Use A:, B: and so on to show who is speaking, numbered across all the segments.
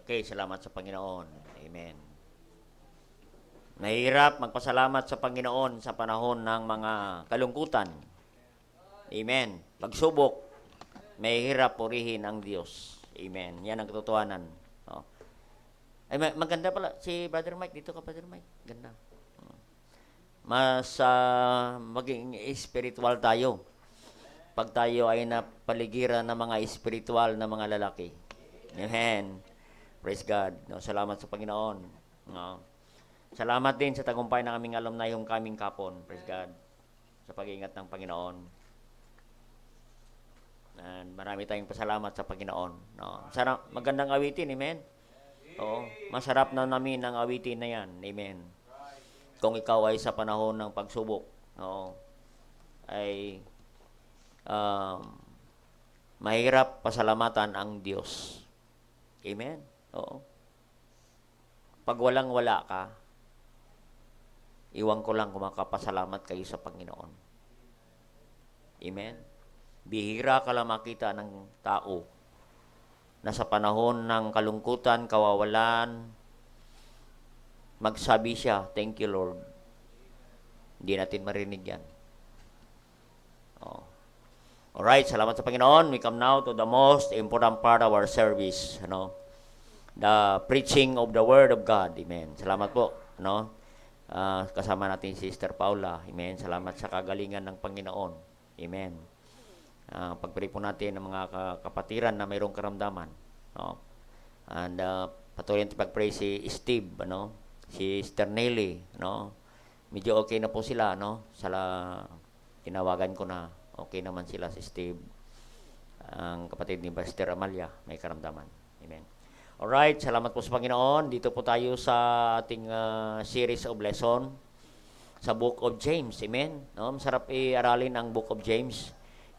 A: Okay, salamat sa Panginoon. Amen. Mahirap magpasalamat sa Panginoon sa panahon ng mga kalungkutan. Amen. Pagsubok, mahirap purihin ang Diyos. Amen. Yan ang katotohanan. Oh. Ay, maganda pala si Brother Mike. Dito ka, Brother Mike. Ganda. Mas maging spiritual tayo pag tayo ay napaligiran ng mga spiritual na mga lalaki. Amen. Praise God. No, salamat sa Panginoon. No. Salamat din sa tagumpay ng aming alumni yung kaming kapon. Praise God. Sa pag-iingat ng Panginoon. And marami tayong pasalamat sa Panginoon. No. Sarap, magandang awitin. Amen. Oo. Masarap na namin ang awitin na yan. Amen. Kung ikaw ay sa panahon ng pagsubok, no, ay mahirap pasalamatan ang Diyos. Amen? Oo. Pag walang-wala ka, iwan ko lang kung makapasalamat kayo sa Panginoon. Amen? Bihira ka lang makita ng tao na sa panahon ng kalungkutan, kawawalan, magsabi siya, thank you Lord. Hindi natin marinig yan. Oh. Alright, salamat sa Panginoon. We come now to the most important part of our service. The preaching of the Word of God. Amen. Salamat po. Kasama natin si Sister Paula. Amen. Salamat sa kagalingan ng Panginoon. Amen. Pagpray po natin ng mga kapatiran na mayroong karamdaman. And patuloy natin pagpray si Steve, si Sister Nelly, medyo okay na po sila, tinawagan ko na, okay naman sila si Steve. Ang kapatid ni Sister Amalia, may karamdaman. Amen. Alright, salamat po sa Panginoon. Dito po tayo sa ating series of lesson sa Book of James. Amen. Masarap i-aralin ang Book of James.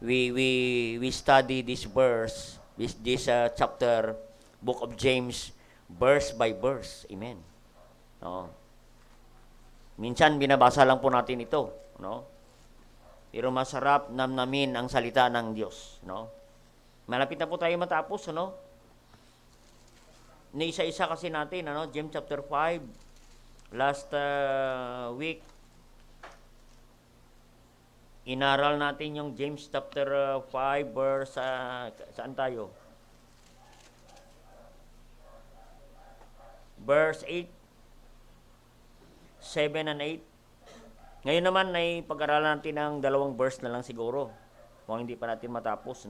A: We study this verse, this chapter, Book of James, verse by verse. Amen. Minsan binabasa lang po natin ito, pero masarap namnamin ang salita ng Diyos, Malapit na po tayo matapos, Isa-isa kasi natin, James chapter 5 last week inaral natin yung James chapter 5 verse saan tayo? Verse 8, 7 and 8. Ngayon naman ay pag-aralan natin ang dalawang verse na lang siguro. Kung hindi pa natin matapos,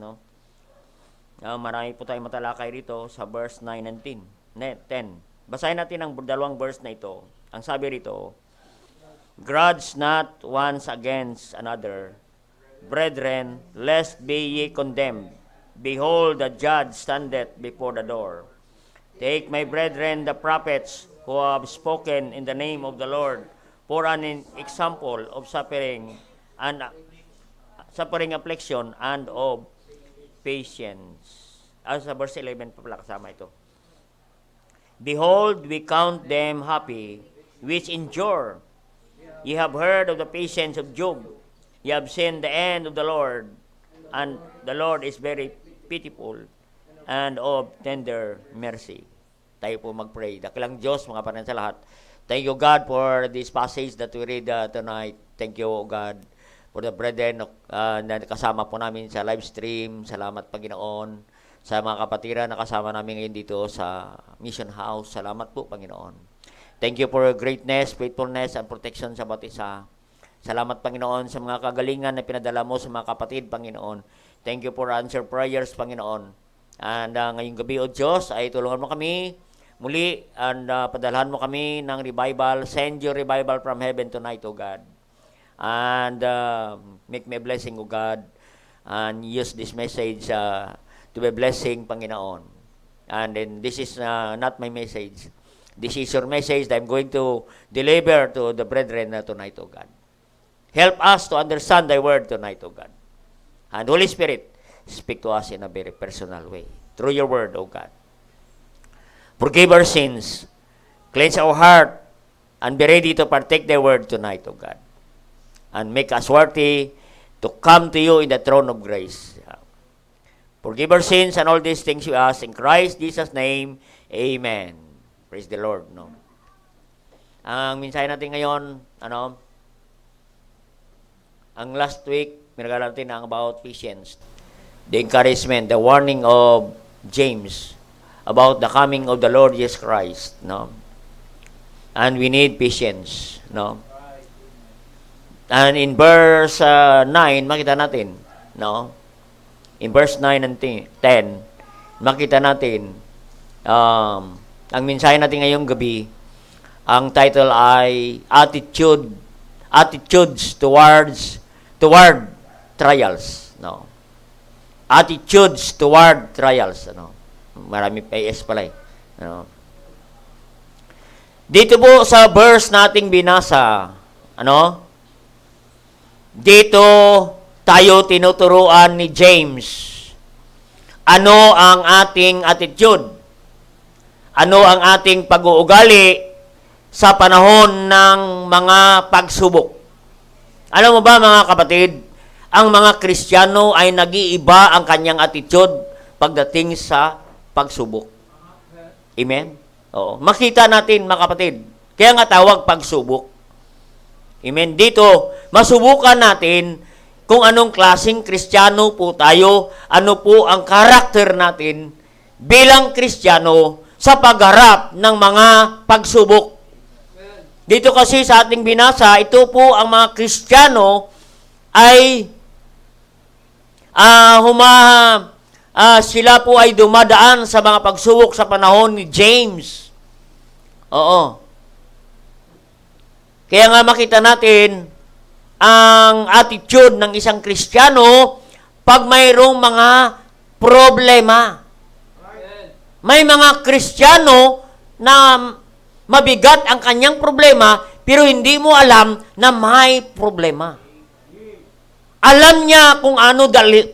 A: marami po tayong matalakay rito sa verse 9 and 10. Basahin natin ang dalawang verse na ito. Ang sabi rito, grudge not once against another, brethren, lest be ye condemned. Behold, the judge standeth before the door. Take, my brethren, the prophets who have spoken in the name of the Lord for an example of suffering affliction and of patience. Sa verse 11 pa pala kasama ito. Behold, we count them happy which endure. Ye have heard of the patience of Job. Ye have seen the end of the Lord, and the Lord is very pitiful and of tender mercy. Tayo po mag-pray. Dakilang Diyos, mga panan sa lahat. Thank you, God, for this passage that we read tonight. Thank you, God, for the brethren na kasama po namin sa live stream. Salamat, Panginoon. Sa mga kapatiran na kasama namin ngayon dito sa Mission House. Salamat po, Panginoon. Thank you for your greatness, faithfulness, and protection sa bawat isa. Salamat, Panginoon, sa mga kagalingan na pinadala mo sa mga kapatid, Panginoon. Thank you for answer prayers, Panginoon. And ngayong gabi, O Diyos, ay tulungan mo kami muli and padalhan mo kami ng revival. Send your revival from heaven tonight, O God. And make me a blessing, O God. And use this message to be blessing, Panginoon. And then this is not my message. This is your message that I'm going to deliver to the brethren tonight, O God. Help us to understand thy word tonight, O God. And Holy Spirit, speak to us in a very personal way. Through your word, O God. Forgive our sins. Cleanse our heart. And be ready to partake thy word tonight, O God. And make us worthy to come to you in the throne of grace. Forgive our sins and all these things we ask in Christ Jesus' name. Amen. Praise the Lord. No? Ang mensahe natin ngayon, ang last week, minagalan natin ang about patience. The encouragement, the warning of James about the coming of the Lord Jesus Christ. No? And we need patience. No? And in verse 9, makita natin, no? In verse 9 and 10, makita natin, ang mensahe natin ngayong gabi, ang title ay Attitudes toward trials. No? Attitudes toward trials. Marami PS pala eh. Dito po sa verse nating binasa, dito tayo tinuturuan ni James. Ano ang ating attitude? Ano ang ating pag-uugali sa panahon ng mga pagsubok? Alam mo ba mga kapatid, ang mga Kristiyano ay nag-iiba ang kanyang attitude pagdating sa pagsubok. Amen? Oo. Makita natin mga kapatid, kaya nga tawag pagsubok. Amen? Dito, masubukan natin kung anong klaseng Kristiyano po tayo, ano po ang karakter natin bilang Kristiyano sa pagharap ng mga pagsubok. Dito kasi sa ating binasa, ito po ang mga Kristiyano ay sila po ay dumadaan sa mga pagsubok sa panahon ni James. Oo. Kaya nga makita natin ang attitude ng isang Kristiyano pag mayroong mga problema. May mga Kristiyano na mabigat ang kanyang problema pero hindi mo alam na may problema. Alam niya kung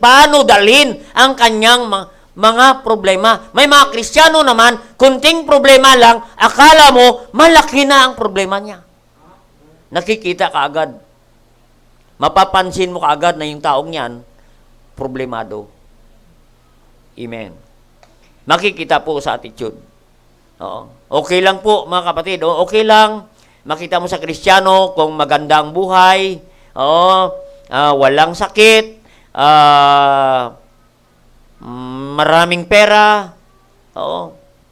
A: paano dalhin ang kanyang mga problema. May mga Kristiyano naman, kunting problema lang, akala mo malaki na ang problema niya. Nakikita ka agad. Mapapansin mo kaagad na yung taong yan, problemado. Amen. Makikita po sa attitude. Oo. Okay lang po, mga kapatid. Okay lang. Makita mo sa Kristiyano kung maganda ang buhay. Walang sakit. Maraming pera.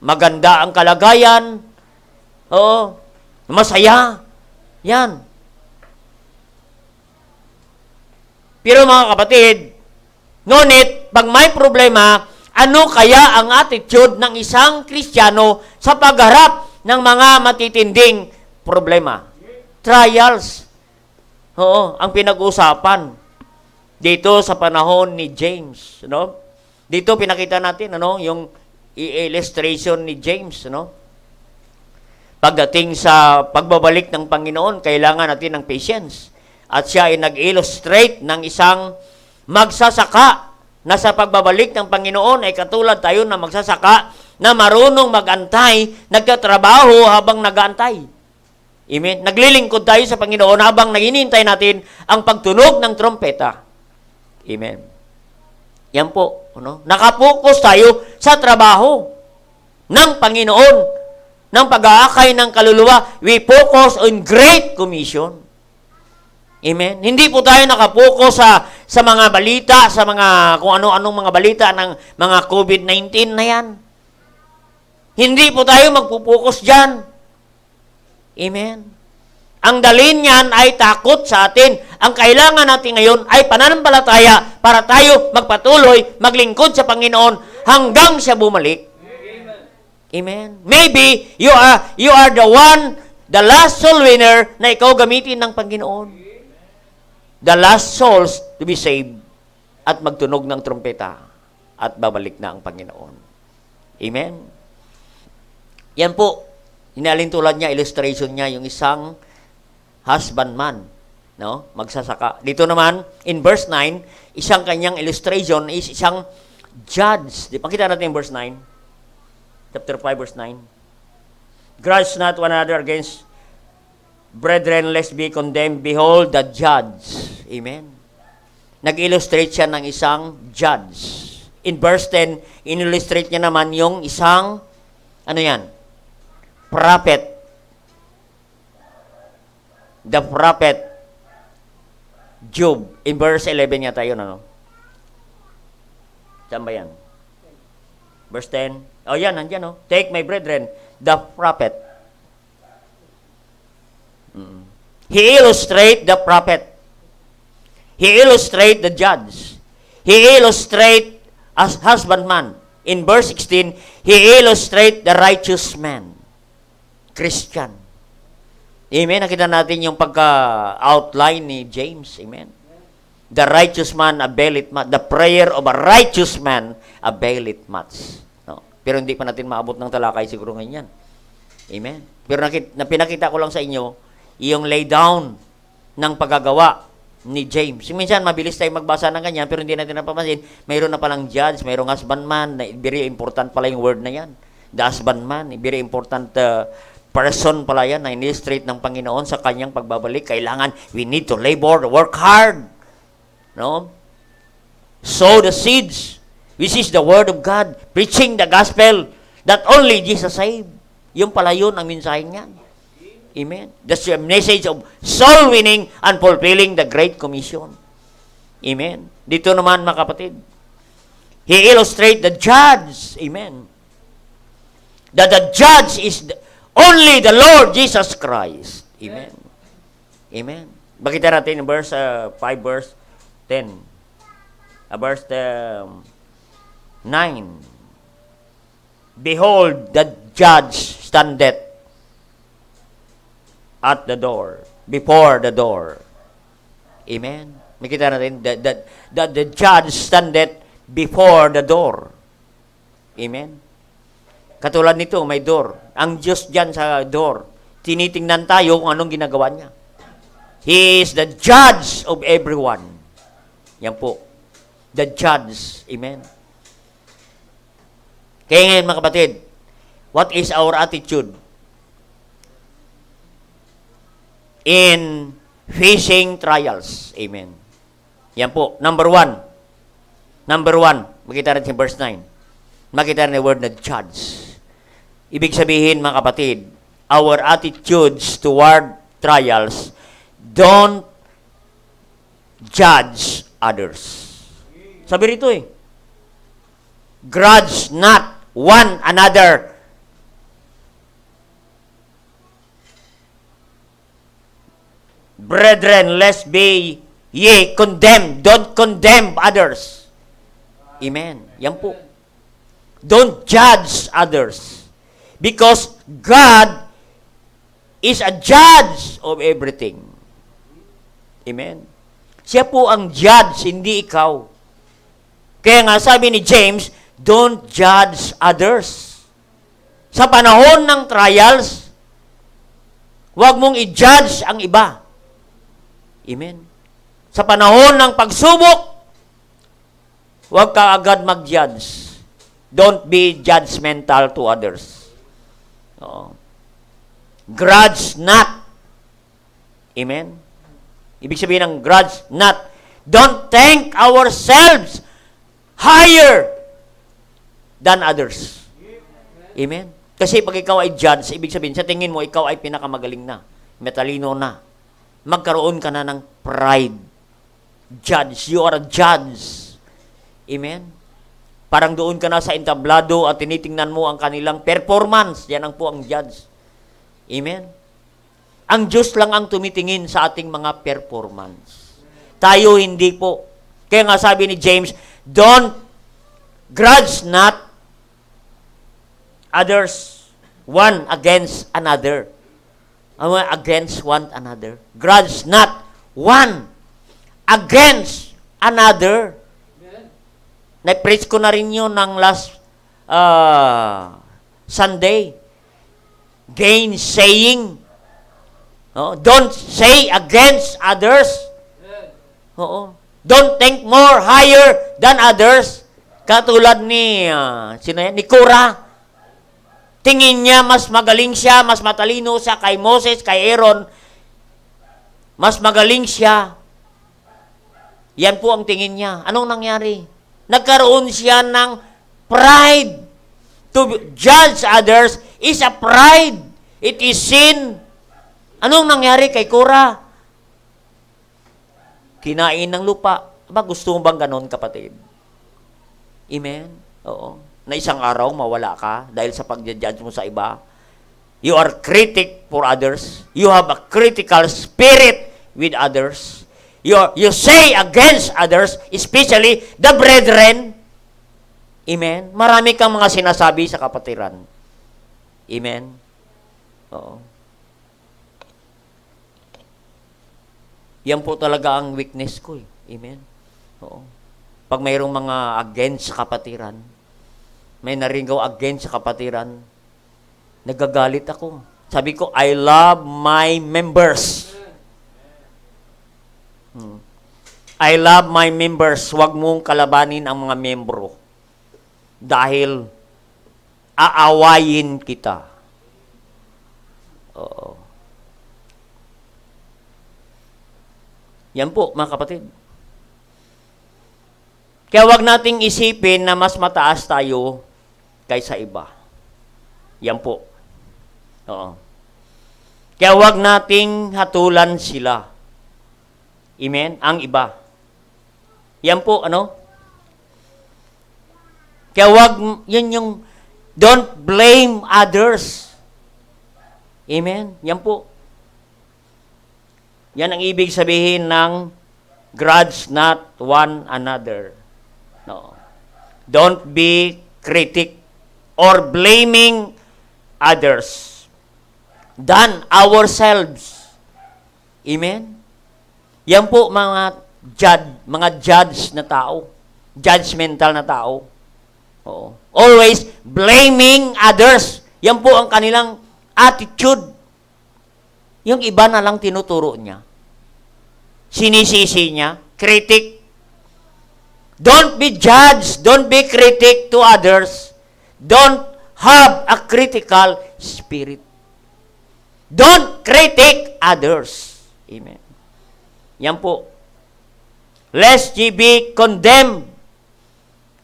A: Maganda ang kalagayan. Masaya. Yan. Pero mga kapatid, ngunit, pag may problema, ano kaya ang attitude ng isang Kristiyano sa pagharap ng mga matitinding problema? Trials. Oo, ang pinag-usapan dito sa panahon ni James. Dito pinakita natin yung illustration ni James. Pagdating sa pagbabalik ng Panginoon, kailangan natin ng patience. At siya ay nag-illustrate ng isang magsasaka na sa pagbabalik ng Panginoon ay katulad tayo na magsasaka na marunong mag-antay, nagtatrabaho habang nag-aantay. Amen? Naglilingkod tayo sa Panginoon habang naginintay natin ang pagtunog ng trompeta. Amen. Yan po. Nakapokus tayo sa trabaho ng Panginoon, ng pag-aakay ng kaluluwa. We focus on Great Commission. Amen. Hindi po tayo nakapokus sa mga balita, sa mga kung ano-anong mga balita ng mga COVID-19 na yan. Hindi po tayo magpupokus dyan. Amen. Ang dalhin niyan ay takot sa atin. Ang kailangan natin ngayon ay pananampalataya para tayo magpatuloy, maglingkod sa Panginoon hanggang siya bumalik. Amen. Maybe you are the last soul winner na ikaw gamitin ng Panginoon. The last souls to be saved at magtunog ng trumpeta at babalik na ang Panginoon. Amen? Yan po, inalintulad niya, illustration niya, yung isang husbandman, magsasaka. Dito naman, in verse 9, isang kanyang illustration is isang judge. Pakita natin yung verse 9. Chapter 5, verse 9. Grudge not one another against brethren, lest be condemned. Behold the judge. Amen. Nag-illustrate siya ng isang judge. In verse 10, in-illustrate niya naman yung isang, ano yan? Prophet. The prophet Job. In verse 11 yata yun, ano? Saan ba yan? Verse 10. Oh, yan, nandyan, oh. Take my brethren, the prophet. He illustrate the prophet. He illustrate the judge. He illustrate as husbandman. In verse 16, he illustrate the righteous man. Christian. Amen. Nakita natin yung pagka-outline ni James. Amen. The righteous man availeth much. The prayer of a righteous man availeth much. No? Pero hindi pa natin maabot ng talakay siguro ngayon yan. Amen. Pero pinakita ko lang sa inyo yung lay down ng paggagawa ni James. Minsan, mabilis tayong magbasa ng ganyan, pero hindi natin napapansin, mayroon na palang judge, mayroong husbandman, very important pala yung word na yan. The husbandman, very important person pala yan na in-illustrate ng Panginoon sa kanyang pagbabalik. Kailangan, we need to labor, work hard. No? Sow the seeds, which is the word of God, preaching the gospel, that only Jesus saved. Yung pala yun ang mensahe niyan. Amen. That's the message of soul winning and fulfilling the Great Commission. Amen. Dito naman, mga kapatid, he illustrate the judge. Amen. That the judge is only the Lord Jesus Christ. Amen. Amen. Bakita natin in verse 5, verse 10. Verse 9. Behold, the judge standeth at the door, before the door. Amen. Makita natin that the judge standeth before the door. Amen. Katulad nito, may door. Ang Diyos dyan sa door. Tinitingnan tayo kung anong ginagawa niya. He is the judge of everyone. Yan po. The judge. Amen. Kaya ngayon, mga kapatid, what is our attitude in facing trials? Amen. Yan po. Number one. Makita natin verse 9. Makita natin yung word na judge. Ibig sabihin, mga kapatid, our attitudes toward trials, don't judge others. Sabi rito grudge not one another. Brethren, lest be ye condemned. Don't condemn others. Amen. Yan po. Don't judge others. Because God is a judge of everything. Amen. Siya po ang judge, hindi ikaw. Kaya nga sabi ni James, don't judge others. Sa panahon ng trials, huwag mong i-judge ang iba. Amen. Sa panahon ng pagsubok, huwag ka agad mag-judge. Don't be judgmental to others. Grudge not. Amen. Ibig sabihin ng grudge not. Don't think ourselves higher than others. Amen. Kasi pag ikaw ay judge, ibig sabihin, sa tingin mo, ikaw ay pinakamagaling na. Metalino na. Magkaroon ka na ng pride. Judge. You are a judge. Amen. Parang doon ka na sa entablado at tinitingnan mo ang kanilang performance. Yan ang po ang judge. Amen. Ang Diyos lang ang tumitingin sa ating mga performance. Tayo hindi po. Kaya nga sabi ni James, don't grudge not others one against another. Against one another. Grudge not one against another. Na-preach ko na rin yun ng last Sunday. Gainsaying. Don't say against others. Don't think more higher than others. Katulad ni, ni Korah. Tingin niya, mas magaling siya, mas matalino siya kay Moses, kay Aaron. Mas magaling siya. Yan po ang tingin niya. Anong nangyari? nagkaroon siya ng pride. To judge others is a pride. It is sin. Anong nangyari kay Korah? Kinain ng lupa. Aba, gusto mo bang ganon, kapatid? Amen? Oo. Na isang araw, mawala ka dahil sa pag-judge mo sa iba. You are critic for others. You have a critical spirit with others. You say against others, especially the brethren. Amen? Marami kang mga sinasabi sa kapatiran. Amen? Oo. Yan po talaga ang weakness ko. Amen? Oo. Pag mayroong mga against sa kapatiran, may naringaw against sa kapatiran, nagagalit ako. Sabi ko, I love my members. I love my members. Huwag mong kalabanin ang mga membro. Dahil aawayin kita. Oo. Yan po, mga kapatid. Kaya wag nating isipin na mas mataas tayo kaysa iba. Yan po. Oo. Kaya wag nating hatulan sila. Amen? Ang iba. Yan po, ano? Kaya wag, yun yung, don't blame others. Amen? Yan po. Yan ang ibig sabihin ng grudge not one another. No. Don't be critic or blaming others than ourselves. Amen? Yan po mga judge na tao. Judgmental na tao. Oo. Always blaming others. Yan po ang kanilang attitude. Yung iba na lang tinuturo niya. Sinisisi niya. Critic. Don't be judged. Don't be critic to others. Don't have a critical spirit. Don't critic others. Amen. Yan po. Lest ye be condemned.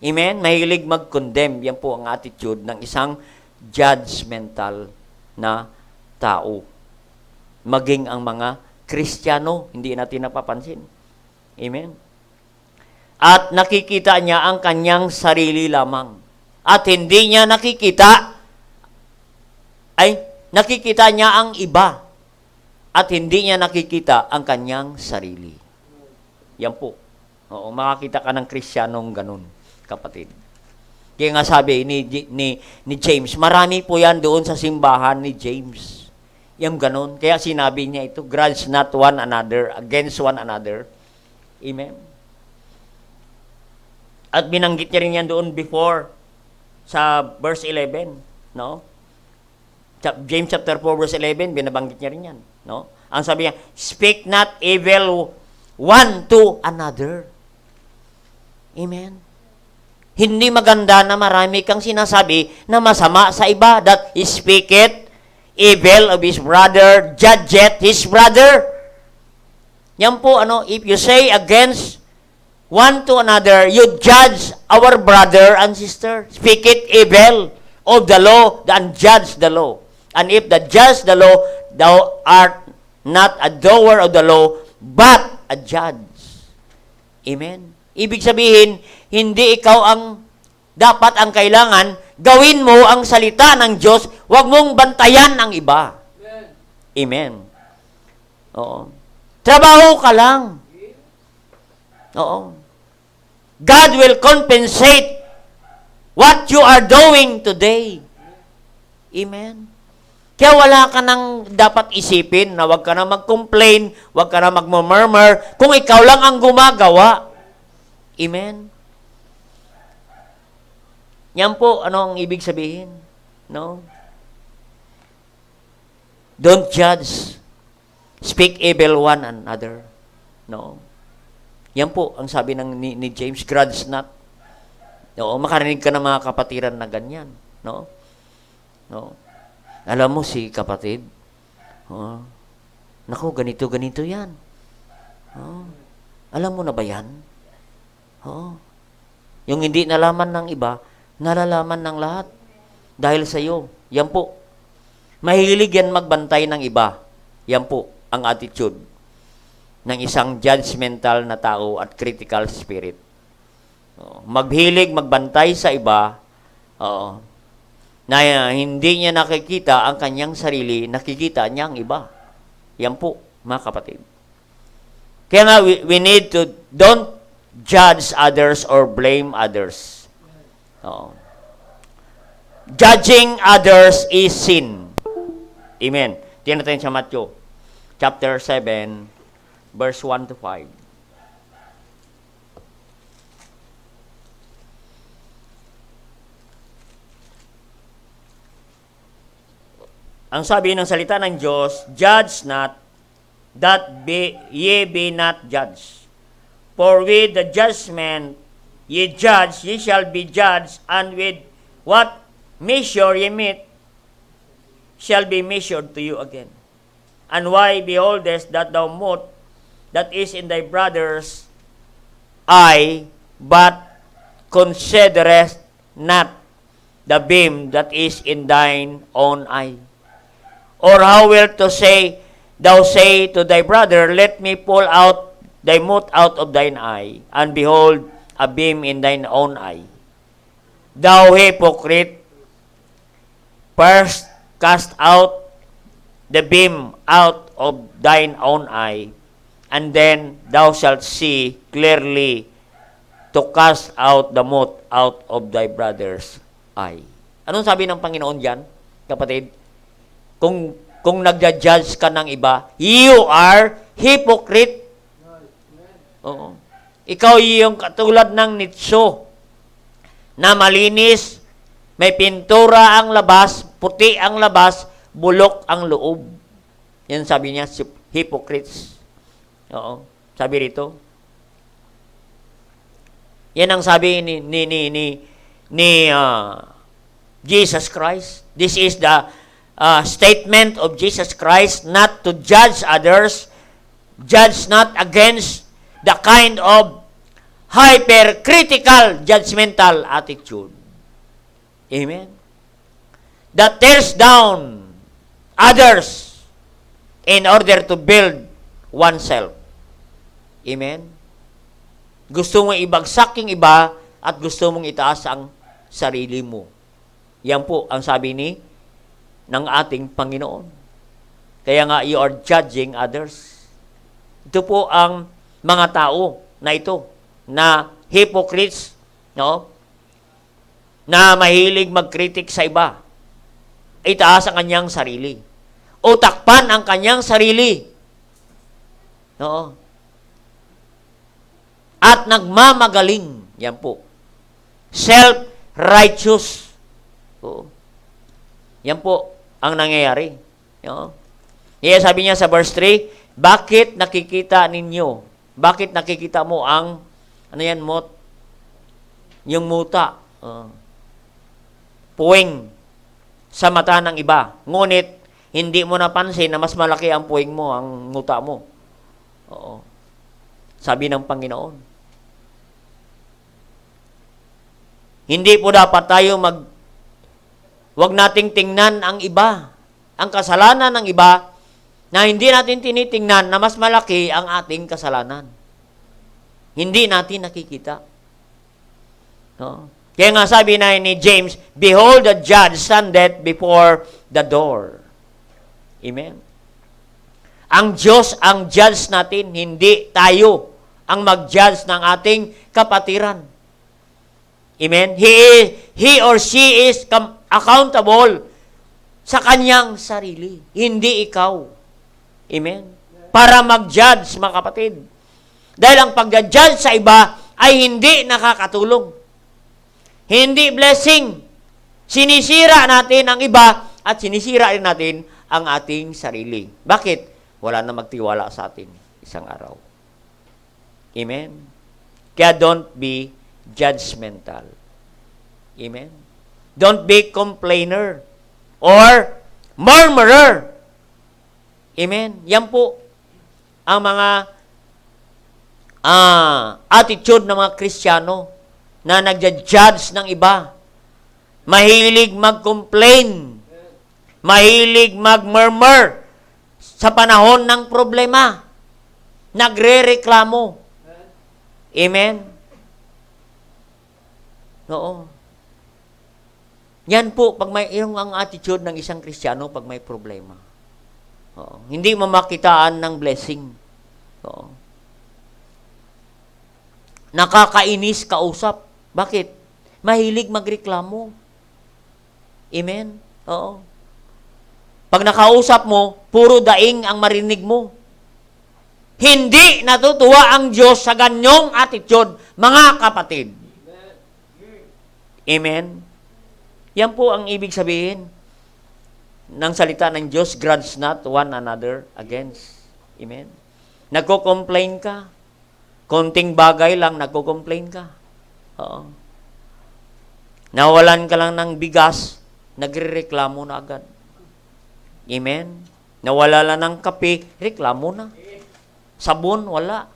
A: Amen? Mahilig mag-condemn. Yan po ang attitude ng isang judgmental na tao. Maging ang mga Kristiyano, hindi natin napapansin. Amen? At nakikita niya ang kanyang sarili lamang. At hindi niya nakikita niya ang iba. At hindi niya nakikita ang kanyang sarili. Yan po. Oo, makakita ka ng Kristiyanong ganun, kapatid. Kaya nga sabi ni James, marami po yan doon sa simbahan ni James. Yung ganun. Kaya sinabi niya ito, grudge not one another, against one another. Amen. At binanggit niya rin yan doon before sa verse 11, no? James chapter 4 verse 11, binabanggit niya rin yan, no? Ang sabi niya, speak not evil one to another. Amen. Hindi maganda na marami kang sinasabi na masama sa iba, that he speaketh evil of his brother, judgeth his brother. Yan po, if you say against one to another, you judge our brother and sister. Speak it evil of the law, and judge the law. And if the judge the law, thou art not a doer of the law, but a judge. Amen? Ibig sabihin, hindi ikaw dapat ang kailangan, gawin mo ang salita ng Diyos, huwag mong bantayan ang iba. Amen? Oo. Trabaho ka lang. Oo. God will compensate what you are doing today. Amen? Kaya wala ka nang dapat isipin na huwag ka na mag-complain, huwag ka na mag-murmur, kung ikaw lang ang gumagawa. Amen? Yan po, ang ibig sabihin? No? Don't judge. Speak evil one another. No? Yan po, ang sabi ni James, grudge not. No? Makarinig ka ng mga kapatiran na ganyan. No? No? Alam mo si kapatid, naku, ganito yan. Alam mo na ba yan? Yung hindi nalaman ng iba, nalalaman ng lahat. Dahil sa iyo. Yan po. Mahilig yan magbantay ng iba. Yan po ang attitude ng isang judgmental na tao at critical spirit. Maghilig magbantay sa iba, na hindi niya nakikita ang kanyang sarili, nakikita niya ang iba. Yan po, mga kapatid. Kaya nga, we need to don't judge others or blame others. Judging others is sin. Amen. Tingnan natin sa Matthew chapter 7, verse 1 to 5. Ang sabi ng salita ng Diyos, judge not, that ye be not judged. For with the judgment ye judge, ye shall be judged, and with what measure ye meet, shall be measured to you again. And why beholdest that thou mote that is in thy brother's eye, but considerest not the beam that is in thine own eye? Or how wilt thou say to thy brother, let me pull out thy mote out of thine eye, and behold, a beam in thine own eye? Thou hypocrite, first cast out the beam out of thine own eye, and then thou shalt see clearly to cast out the mote out of thy brother's eye. Anong sabi ng Panginoon diyan, kapatid? Kung nagja-judge ka ng iba, you are hypocrite. Oo. Ikaw yung katulad ng nitso na malinis, may pintura ang labas, puti ang labas, bulok ang loob. Yan sabi niya, hypocrites. Oo. Sabi rito. Yan ang sabi ni Jesus Christ. This is the statement of Jesus Christ, not to judge others, judge not against the kind of hypercritical, judgmental attitude. Amen? That tears down others in order to build oneself. Amen? Gusto mong ibagsak yung iba at gusto mong itaas ang sarili mo. Yan po ang sabi ng ating Panginoon. Kaya nga, you are judging others. Ito po ang mga tao na ito, na hypocrites, no? Na mahilig magkritik sa iba. Itaas ang kanyang sarili. O takpan ang kanyang sarili. No? At nagmamagaling. Yan po. Self-righteous. Oo. Yan po ang nangyayari. No? Kaya sabi niya sa verse 3, bakit nakikita ninyo? Bakit nakikita mo ang, yung muta, puwing sa mata ng iba. Ngunit, hindi mo napansin na mas malaki ang puwing mo, ang muta mo. Oo. Sabi ng Panginoon. Hindi po dapat tayo wag nating tingnan ang iba, ang kasalanan ng iba, na hindi natin tinitingnan na mas malaki ang ating kasalanan. Hindi natin nakikita. No? Kaya nga sabi na ni James, behold, the judge standeth before the door. Amen? Ang Diyos ang judge natin, hindi tayo ang mag-judge ng ating kapatiran. Amen? He or she is accountable sa kanyang sarili, hindi ikaw. Amen? Para mag-judge, mga kapatid. Dahil ang pag-judge sa iba ay hindi nakakatulong. Hindi blessing. Sinisira natin ang iba at sinisira rin natin ang ating sarili. Bakit? Wala na magtiwala sa atin isang araw. Amen? Kaya don't be judgmental. Amen? Don't be complainer or murmurer. Amen? Yan po ang mga attitude ng mga Kristiyano na nagja-judge ng iba. Mahilig mag-complain. Mahilig mag-murmur sa panahon ng problema. Nagre-reklamo. Amen? Oo. Yan po, pag yung ang attitude ng isang Kristiyano pag may problema. Oo. Hindi mo makitaan ng blessing. Oo. Nakakainis kausap. Bakit? Mahilig magreklamo. Amen? Oo. Pag nakausap mo, puro daing ang marinig mo. Hindi natutuwa ang Diyos sa ganyong attitude, mga kapatid. Amen? Yan po ang ibig sabihin ng salita ng Diyos, grudge not one another against. Amen? Nagko-complain ka. Konting bagay lang, nagko-complain ka. Oo. Nawalan ka lang ng bigas, nagre-reklamo na agad. Amen? Nawala lang ng kape, reklamo na. Sabon, wala.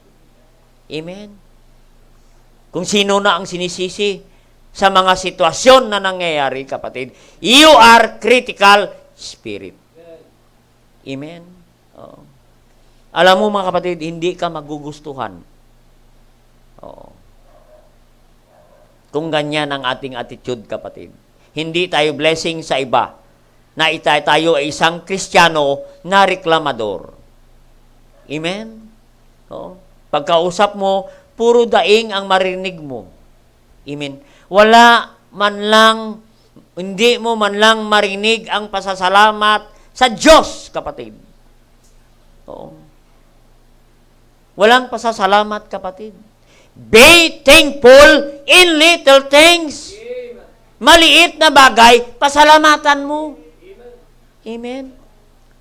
A: Amen? Kung sino na ang sinisisi sa mga sitwasyon na nangyayari, kapatid, you are critical spirit. Amen? Oo. Alam mo, mga kapatid, hindi ka magugustuhan. Oo. Kung ganyan ang ating attitude, kapatid. Hindi tayo blessing sa iba na tayo ay isang Kristiyano na reklamador. Amen? Oo. Pagkausap mo, puro daing ang marinig mo. Amen? Wala man lang, hindi mo man lang marinig ang pasasalamat sa Diyos, kapatid. Oo. Walang pasasalamat, kapatid. Be thankful in little things. Maliit na bagay, pasalamatan mo. Amen?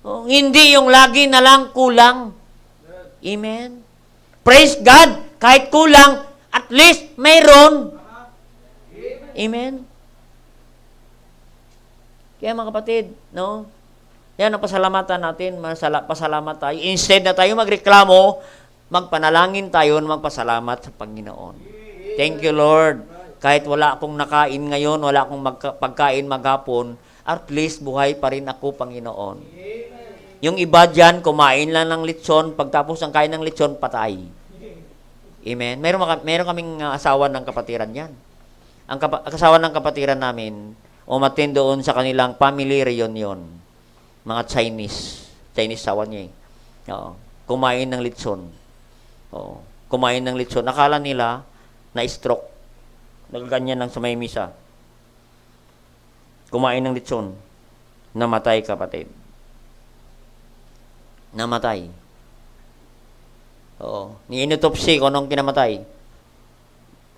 A: Oh, hindi yung lagi na lang kulang. Amen? Praise God, kahit kulang, at least mayroon. Amen? Kaya mga kapatid, no? Yan ang pasalamatan natin, pasalamat tayo. Instead na tayo magreklamo, magpanalangin tayo na magpasalamat sa Panginoon. Thank you, Lord. Kahit wala akong nakain ngayon, wala akong pagkain maghapon, at least buhay pa rin ako, Panginoon. Yung iba dyan, kumain lang ng litson, pagtapos ng kain ng litson, patay. Amen? Meron kaming asawa ng kapatiran yan. Ang asawa ng kapatiran namin, umattend doon sa kanilang family reunion. Mga Chinese asawa niya eh. Oo. Kumain ng litson. Oo. Kumain ng litson. Nakala nila na stroke. Nagaganyan lang sa may misa. Kumain ng litson. Namatay, kapatid. Namatay. Oo. Ni-inutopsy kung anong kinamatay.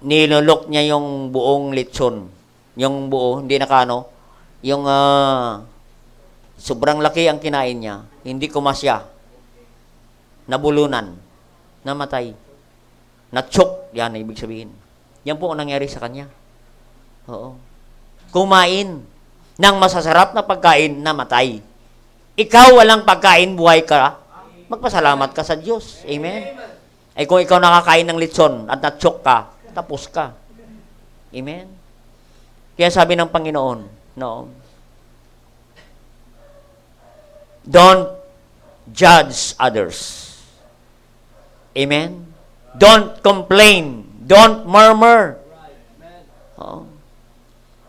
A: Nilulok niya yung buong litson. Yung buo, hindi nakano. Yung sobrang laki ang kinain niya. Hindi kumasya. Nabulunan. Namatay. Na-choke. Yan ang ibig sabihin. Yan po ang nangyari sa kanya. Oo. Kumain ng masasarap na pagkain, namatay. Ikaw walang pagkain, buhay ka, magpasalamat ka sa Diyos. Amen? Ay kung ikaw nakakain ng litson at na-choke ka, tapos ka. Amen? Kaya sabi ng Panginoon, no, don't judge others. Amen? Don't complain. Don't murmur. Oh.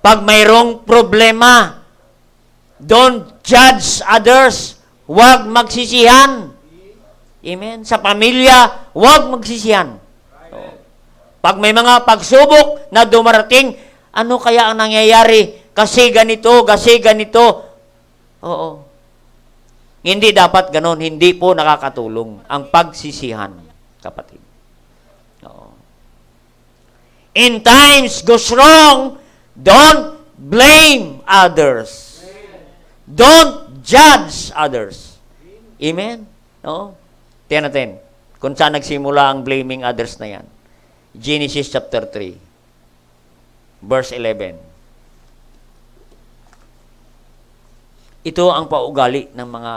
A: Pag mayroong problema, don't judge others. Huwag magsisihan. Amen? Sa pamilya, huwag magsisihan. Oh. Pag may mga pagsubok na dumarating, ano kaya ang nangyayari? Kasi ganito, kasi ganito. Oo. Hindi dapat ganon. Hindi po nakakatulong ang pagsisihan, kapatid. Oo. In times goes wrong, don't blame others. Don't judge others. Amen? Oo. Tingnan natin kung saan nagsimula ang blaming others na yan. Genesis chapter 3, verse 11. Ito ang paugali ng mga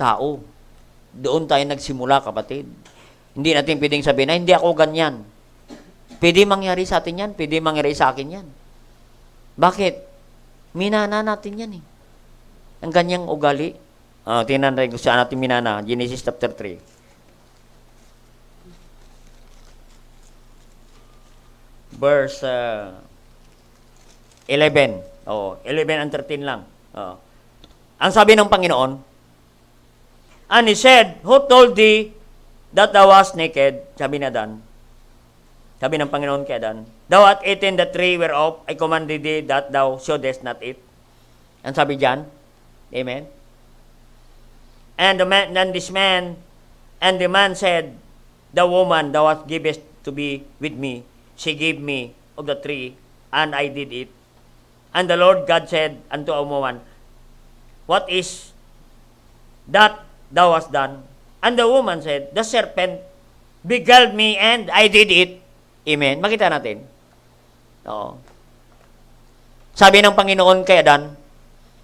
A: tao. Doon tayo nagsimula, kapatid. Hindi natin pwedeng sabihin na, hindi ako ganyan. Pwede mangyari sa atin yan, pwede mangyari sa akin yan. Bakit? Minana natin yan eh. Ang ganyang ugali. Tingnan natin kung saan natin minana. Genesis chapter 3. Verse 11. 11 and 13 lang. Ang sabi ng Panginoon, and he said, who told thee that thou wast naked? Sabi ni Adan. Sabi ng Panginoon kay Adan, thou hast eaten the tree whereof I commanded thee that thou shouldest not eat. Ang sabi diyan, amen? And the man said, the woman thou hast givest to be with me, she gave me of the tree, and I did eat. And the Lord God said unto a woman, what is that thou hast done? And the woman said, the serpent beguiled me, and I did it. Amen? Makita natin. Oo. Sabi ng Panginoon kay Adan,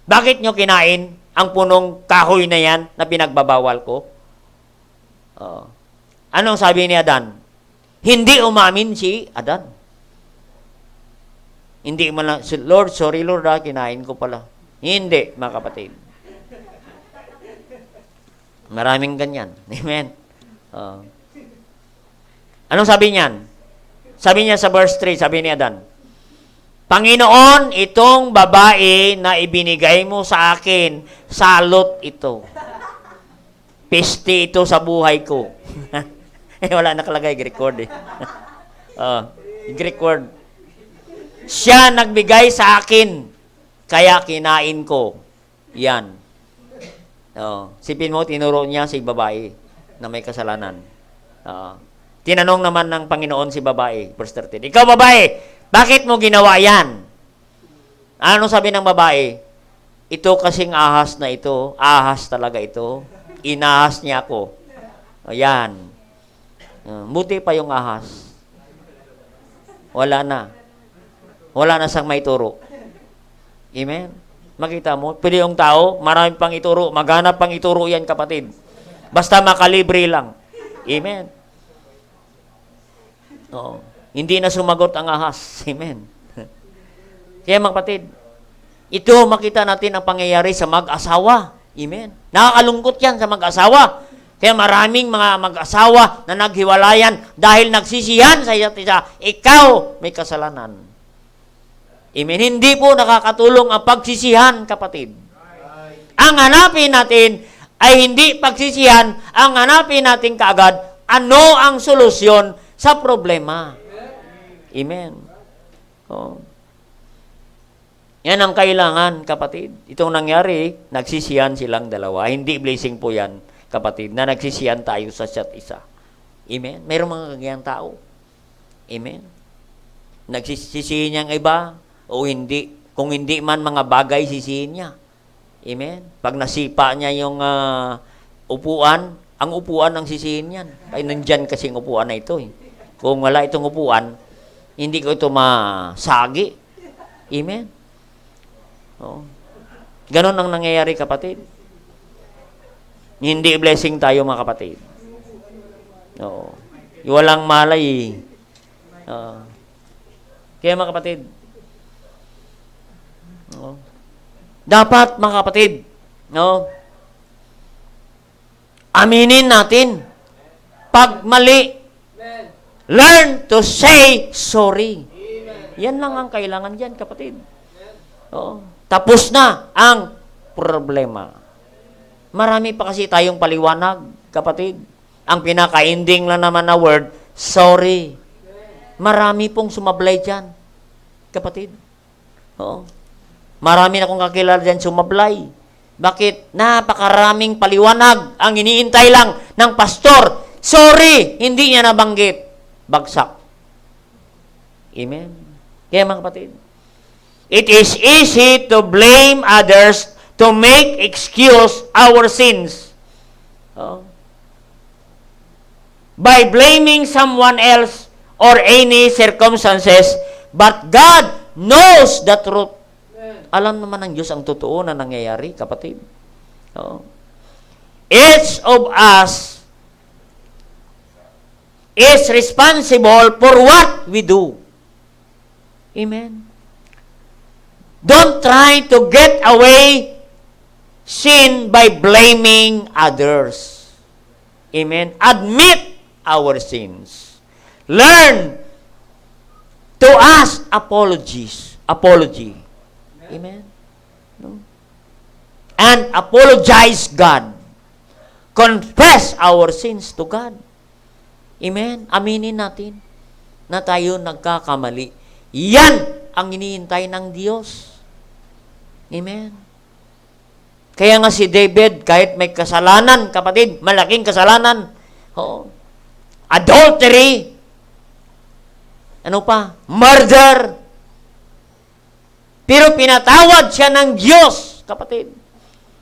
A: bakit nyo kinain ang punong kahoy na yan na pinagbabawal ko? Anong sabi ni Adan? Hindi umamin si Adan. Hindi man lang, Lord, sorry Lord, kinain ko pala. Hindi, mga kapatid. Maraming ganyan. Amen? Anong sabi niyan? Sabi niya sa verse 3, sabi ni Adan, Panginoon, itong babae na ibinigay mo sa akin, salot ito. Peste ito sa buhay ko. Wala nakalagay, Greek word eh. Greek word. Siya nagbigay sa akin, kaya kinain ko. Yan. Sipin mo, tinuro niya si babae na may kasalanan. Tinanong naman ng Panginoon si babae, verse 13, ikaw babae, bakit mo ginawa yan? Ano sabi ng babae? Ito kasing ahas na ito, ahas talaga ito, inahas niya ako. Ayan. Buti pa yung ahas. Wala na. Wala na sang may turo. Amen? Makita mo, pwede yung tao, marami pang ituro, maghanap pang ituro yan, kapatid. Basta makalibre lang. Amen? Hindi na sumagot ang ahas. Amen? Kaya mga kapatid, ito makita natin ang pangyayari sa mag-asawa. Amen? Nakakalungkot yan sa mag-asawa. Kaya maraming mga mag-asawa na naghiwalayan dahil nagsisihan sa isa't isa, ikaw may kasalanan. Amen? Hindi po nakakatulong ang pagsisihan, kapatid. Ang hanapin natin ay hindi pagsisihan, ang hanapin natin kaagad, ano ang solusyon sa problema. Amen. Yan ang kailangan, kapatid. Itong nangyari, nagsisihan silang dalawa. Hindi blessing po yan, kapatid, na nagsisihan tayo sa isa't isa. Amen? Mayroong mga ganyang tao. Amen? Nagsisihin niya ang iba, o hindi. Kung hindi man mga bagay, sisihin niya. Amen? Pag nasipa niya yung upuan, ang upuan ang sisihin niyan. Ay, nandyan kasing upuan na ito. Kung wala itong upuan, hindi ko ito masagi. Amen? Ganon ang nangyayari, kapatid. Hindi blessing tayo, mga kapatid. Walang malay. Kaya, mga kapatid, dapat, mga kapatid, aminin natin. Pag mali, learn to say sorry. Yan lang ang kailangan dyan, kapatid. Tapos na ang problema. Marami pa kasi tayong paliwanag, kapatid. Ang pinaka-ending lang naman na word, sorry. Marami pong sumablay dyan, kapatid. Marami na akong kakilala dyan sumablay. Bakit? Napakaraming paliwanag ang iniintay lang ng pastor. Sorry, hindi niya nabanggit. Bagsak. Amen? Kaya mga kapatid, it is easy to blame others to make excuse our sins. By blaming someone else or any circumstances, but God knows the truth. Alam naman ng Diyos ang totoo na nangyayari, kapatid. Each of us is responsible for what we do. Amen. Don't try to get away sin by blaming others. Amen. Admit our sins. Learn to ask apology. Amen. No? And apologize God. Confess our sins to God. Amen. Aminin natin na tayo nagkakamali. Yan ang hinihintay ng Diyos. Amen. Kaya nga si David, kahit may kasalanan, kapatid, malaking kasalanan. Oo. Adultery. Ano pa? Murder. Pero pinatawad siya ng Diyos, kapatid.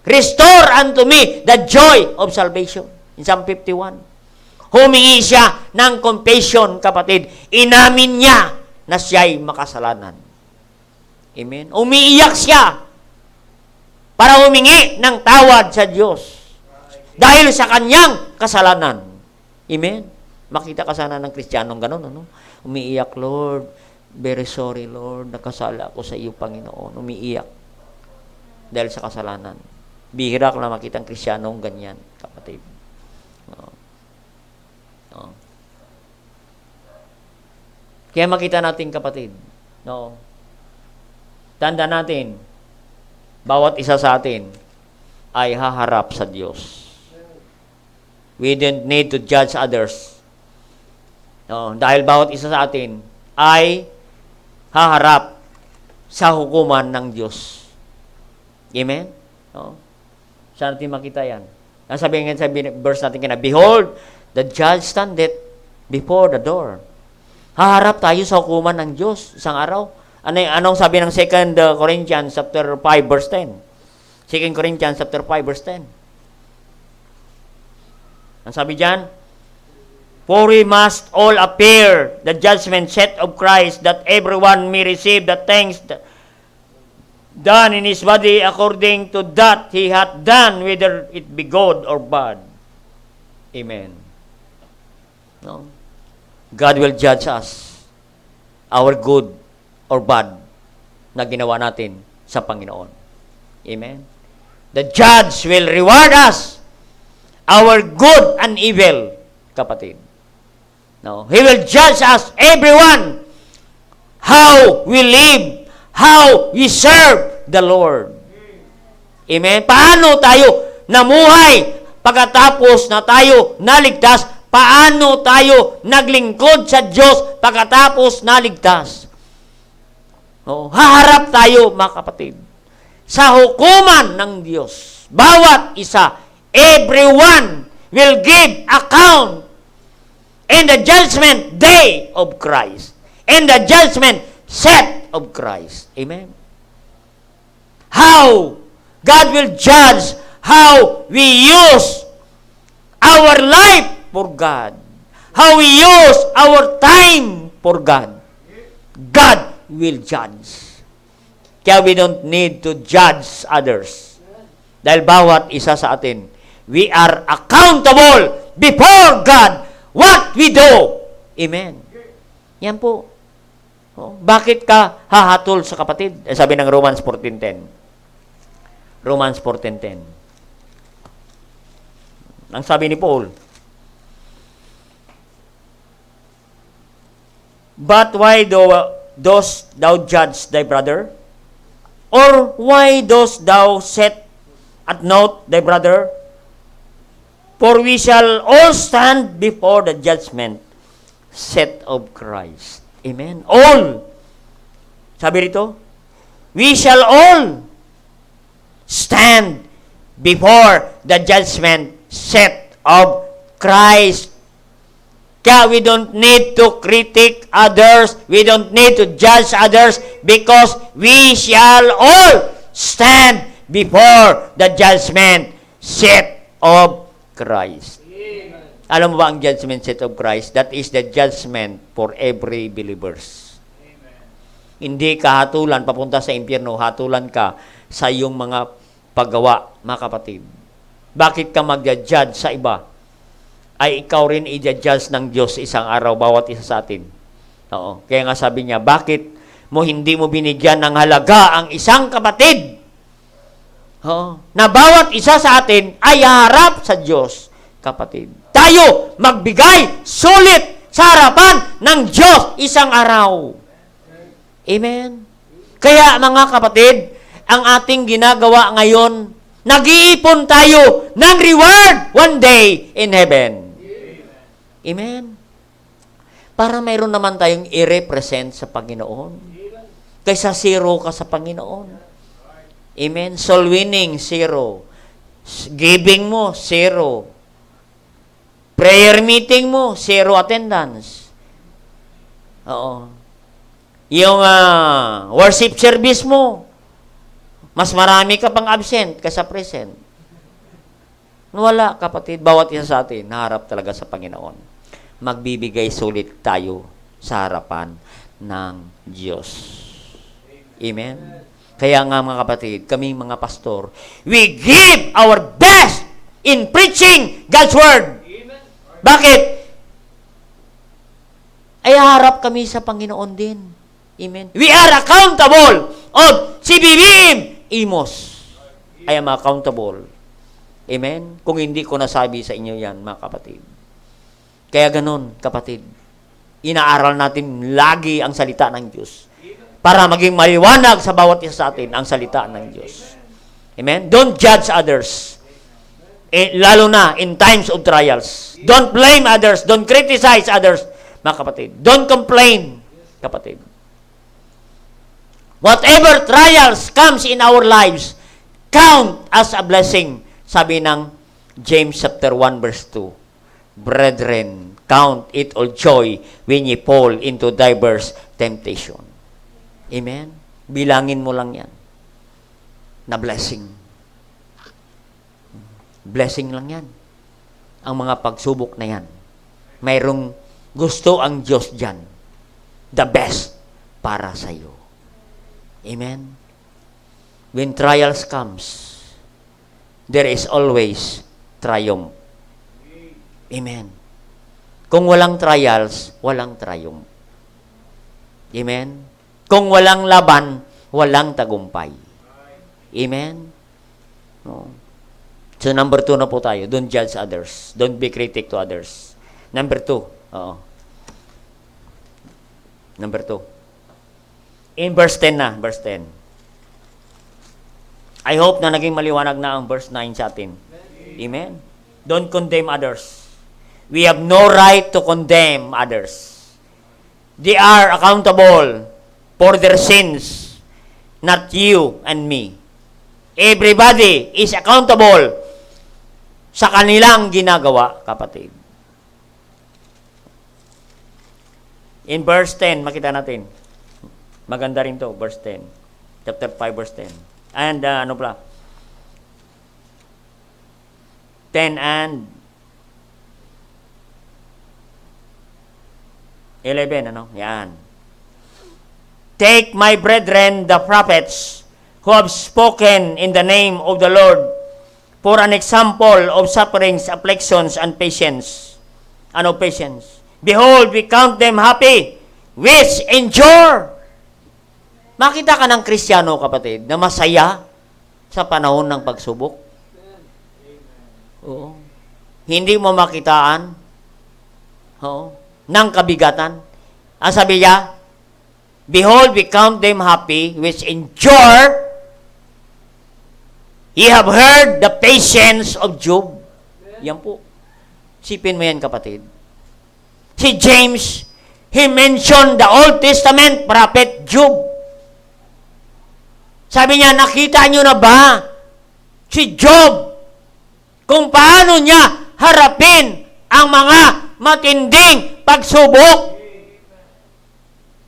A: Restore unto me the joy of salvation. In Psalm 51. Humingi siya ng confession, kapatid. Inamin niya na siya'y makasalanan. Amen. Umiiyak siya para humingi ng tawad sa Diyos. Dahil sa kanyang kasalanan. Amen. Makita ka sana ng Kristiyanong ganun, ano? Umiiyak, Lord, very sorry, Lord, nakasala ako sa iyo, Panginoon. Umiiyak. Dahil sa kasalanan. Bihira ka na makita ang Kristiyanong ganyan, kapatid. Kaya makita natin, kapatid, no? Tanda natin, bawat isa sa atin ay haharap sa Diyos. We don't need to judge others. No? Dahil bawat isa sa atin ay haharap sa hukuman ng Diyos. Amen? No? Saan natin makita yan? Sabi nga sa verse natin kina, behold, the judge standeth before the door. Haharap tayo sa hukuman ng Diyos isang araw. Anong sabi ng 2 Corinthians chapter 5 verse 10? 2 Corinthians chapter 5 verse 10. Ang sabi diyan, for we must all appear the judgment seat of Christ, that everyone may receive the things done in his body according to that he hath done, whether it be good or bad. Amen. No? God will judge us, our good or bad na ginawa natin sa Panginoon. Amen. The judge will reward us, our good and evil, kapatid. No, He will judge us, everyone, how we live, how we serve the Lord. Amen. Paano tayo namuhay pagkatapos na tayo naligtas? Paano tayo naglingkod sa Diyos pagkatapos naligtas? Haharap tayo, mga kapatid, sa hukuman ng Diyos. Bawat isa, everyone will give account in the judgment day of Christ, in the judgment set of Christ. Amen? How God will judge how we use our life for God. How we use our time for God. God will judge. Kaya we don't need to judge others. Dahil bawat isa sa atin, we are accountable before God what we do. Amen. Yan po. Bakit ka hahatol sa kapatid? Sabi ng Romans 14:10. Romans 14:10. Ang sabi ni Paul, but why dost thou judge thy brother? Or why dost thou set at naught thy brother? For we shall all stand before the judgment seat of Christ. Amen. All. Sabi rito, we shall all stand before the judgment seat of Christ. Kaya we don't need to critique others. We don't need to judge others because we shall all stand before the judgment seat of Christ. Amen. Alam mo ba ang judgment seat of Christ? That is the judgment for every believers. Amen. Hindi ka hatulan papunta sa impyerno, hatulan ka sa iyong mga paggawa, mga kapatid. Bakit ka mag-judge sa iba? ay ikaw rin i-judge ng Diyos isang araw, bawat isa sa atin. Oo. Kaya nga sabi niya, bakit mo hindi mo binigyan ng halaga ang isang kapatid? Oo. Na bawat isa sa atin ay harap sa Diyos, kapatid. Tayo magbigay sulit sa harapan ng Diyos isang araw. Amen. Kaya mga kapatid, ang ating ginagawa ngayon, nag-iipon tayo ng reward one day in heaven. Amen. Para mayroon naman tayong i-represent sa Panginoon. Kaysa zero ka sa Panginoon. Amen. Soul winning, zero. Giving mo, zero. Prayer meeting mo, zero attendance. Oo. Yung worship service mo, mas marami ka pang absent kaysa present. Wala, kapatid, bawat isa sa atin, naharap talaga sa Panginoon. Magbibigay sulit tayo sa harapan ng Diyos. Amen? Kaya nga mga kapatid, kami mga pastor, we give our best in preaching God's Word. Bakit? Ay harap kami sa Panginoon din. Amen? We are accountable of CBBM Imos. I am accountable. Amen? Kung hindi ko nasabi sa inyo yan, mga kapatid. Kaya ganun, kapatid. Inaaral natin lagi ang salita ng Diyos para maging maliwanag sa bawat isa sa atin ang salita ng Diyos. Amen? Don't judge others. Lalo na in times of trials. Don't blame others. Don't criticize others, mga kapatid. Don't complain, kapatid. Whatever trials comes in our lives, count as a blessing. Sabi ng James chapter 1 verse 2. Brethren, count it all joy when ye fall into diverse temptation. Amen? Bilangin mo lang yan. Na blessing. Blessing lang yan. Ang mga pagsubok na yan. Mayroong gusto ang Diyos dyan. The best para sa iyo. Amen? When trials comes, there is always triumph. Amen. Kung walang trials, walang triumph. Amen. Kung walang laban, walang tagumpay. Amen. No. So number 2 na po tayo. Don't judge others. Don't be critic to others. Number 2. Oo. Number 2. In verse 10 na. Verse 10. I hope na naging maliwanag na ang verse 9 sa atin. Amen. Don't condemn others. We have no right to condemn others. They are accountable for their sins, not you and me. Everybody is accountable sa kanilang ginagawa, kapatid. In verse 10, makita natin. Maganda rin to, verse 10. Chapter 5, verse 10. And, 10 and 11, Yan. Take my brethren, the prophets, who have spoken in the name of the Lord, for an example of sufferings, afflictions, and patience. Ano patience? Behold, we count them happy, which endure. Makita ka ng Kristiyano, kapatid, na masaya sa panahon ng pagsubok? Oo. Hindi mo makitaan? Oo. Ng kabigatan. Ang sabi niya, behold, we count them happy, which endure. Ye have heard the patience of Job. Yan po. Sipin mo yan, kapatid. Si James, he mentioned the Old Testament prophet Job. Sabi niya, nakita niyo na ba si Job kung paano niya harapin ang mga matinding pagsubok?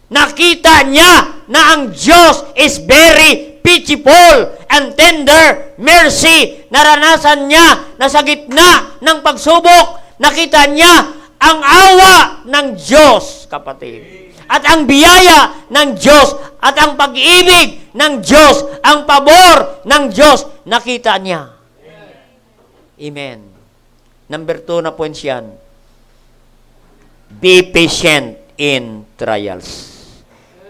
A: Nakita niya na ang Diyos is very pitiful and tender mercy. Naranasan niya na sa gitna ng pagsubok, nakita niya ang awa ng Diyos, kapatid. At ang biyaya ng Diyos, at ang pag-ibig ng Diyos, ang pabor ng Diyos, nakita niya. Amen. Number 2 na points yan. Be patient in trials,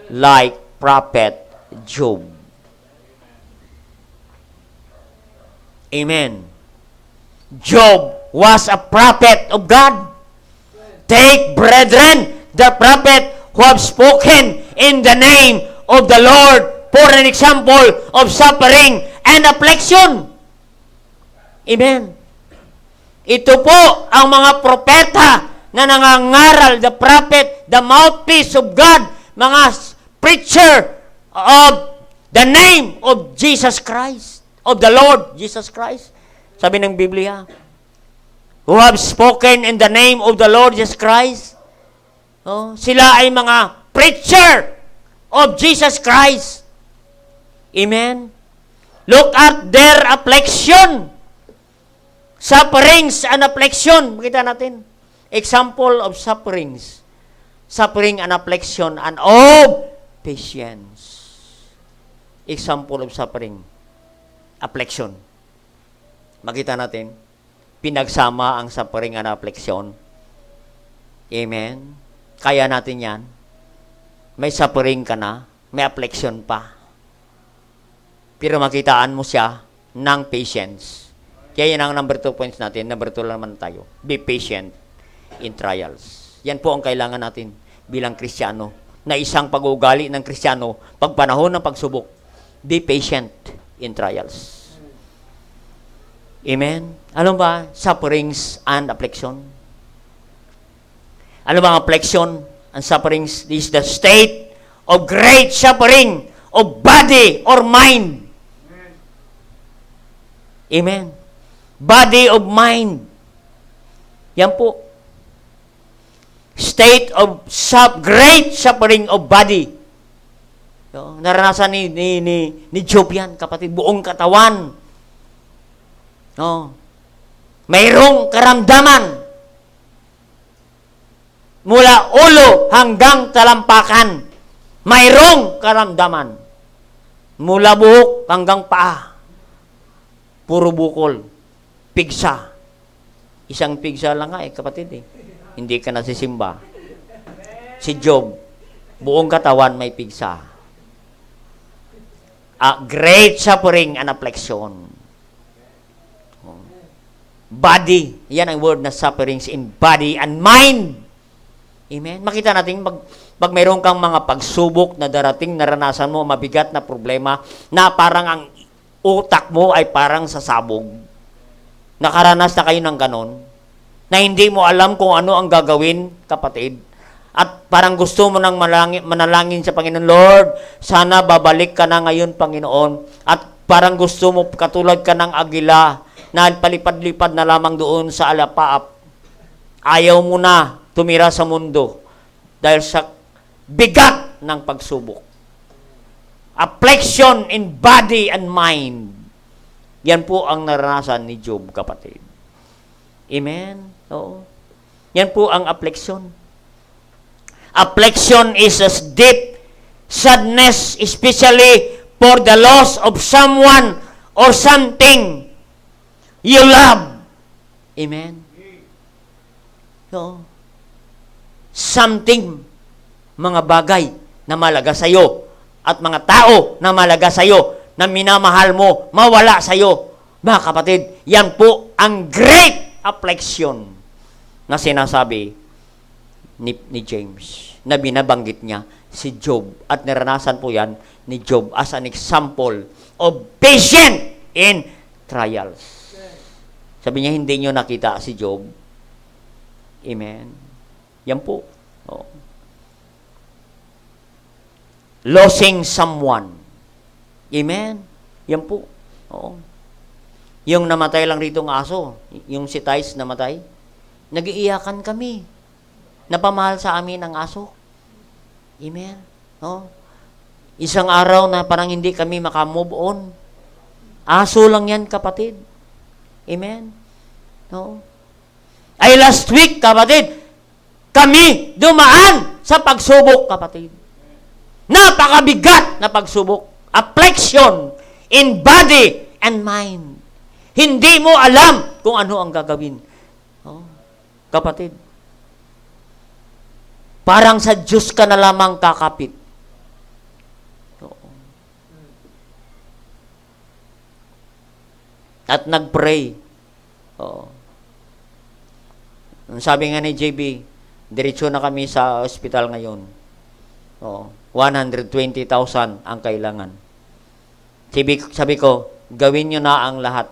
A: like Prophet Job. Amen. Job was a prophet of God. Take, brethren, the prophet who have spoken in the name of the Lord for an example of suffering and affliction. Amen. Ito po ang mga propeta na nangangaral, the prophet, the mouthpiece of God, mga preacher of the name of Jesus Christ, of the Lord Jesus Christ. Sabi ng Biblia, who have spoken in the name of the Lord Jesus Christ. Oh, sila ay mga preacher of Jesus Christ. Amen. Look at their affliction. Sufferings and affliction. Makita natin. Example of sufferings. Suffering and affliction and of patience. Example of suffering. Affliction. Makita natin. Pinagsama ang suffering and affliction. Amen. Kaya natin yan. May suffering ka na. May affliction pa. Pero makitaan mo siya ng patience. Kaya yan ang number 2 points natin. Number 2 lang naman tayo. Be patient in trials. Yan po ang kailangan natin bilang Kristiyano. Na isang pag-uugali ng Kristiyano, pag panahon ng pagsubok, be patient in trials. Amen? Ano ba? Sufferings and affliction. Ano ba ang affliction and sufferings? This is the state of great suffering of body or mind. Amen. Body of mind. Yan po. State of great suffering of body. So, naranasan ni Job yan, kapatid. Buong katawan. No. Mayroong karamdaman. Mula ulo hanggang talampakan. Mayroong karamdaman. Mula buhok hanggang paa. Puro bukol. Pigsa. Isang pigsa lang nga kapatid Hindi ka nasisimba. Si Job, buong katawan may pigsa. Great suffering and affliction. Body. Yan ang word na sufferings in body and mind. Amen. Makita natin, pag mayroon kang mga pagsubok na darating, naranasan mo, mabigat na problema, na parang ang utak mo ay parang sasabog. Nakaranas na kayo ng ganon, na hindi mo alam kung ano ang gagawin, kapatid. At parang gusto mo nang manalangin sa Panginoon, Lord, sana babalik ka na ngayon, Panginoon. At parang gusto mo, katulad ka ng agila, na palipad-lipad na lamang doon sa alapaap. Ayaw mo na tumira sa mundo dahil sa bigat ng pagsubok. Affliction in body and mind. Yan po ang naranasan ni Job, kapatid. Amen? Oo. Yan po ang affliction. Affliction is a deep sadness, especially for the loss of someone or something you love. Amen? Oo. Something, mga bagay na malaga sa'yo at mga tao na malaga sa'yo, na minamahal mo, mawala sa'yo. Mga kapatid, yan po ang great affliction na sinasabi ni James, na binabanggit niya si Job. At naranasan po yan ni Job as an example of patient in trials. Sabi niya, hindi niyo nakita si Job. Amen. Yan po. Oh. Losing someone. Amen. Yan po. Oo. Yung namatay lang rito ng aso, yung si Thais namatay, nag-iiyakan kami. Napamahal sa amin ang aso. Amen. No? Isang araw na parang hindi kami makamove on. Aso lang yan, kapatid. Amen. No? Ay last week, kapatid, kami dumaan sa pagsubok, kapatid. Napakabigat na pagsubok. Affliction in body and mind. Hindi mo alam kung ano ang gagawin. Oh, kapatid. Parang sa Diyos ka na lamang kakapit. Oo. At nag-pray. Oo. Sabi nga ni JB, diretso na kami sa ospital ngayon. Oo. 120,000 ang kailangan. Sabi ko, gawin nyo na ang lahat.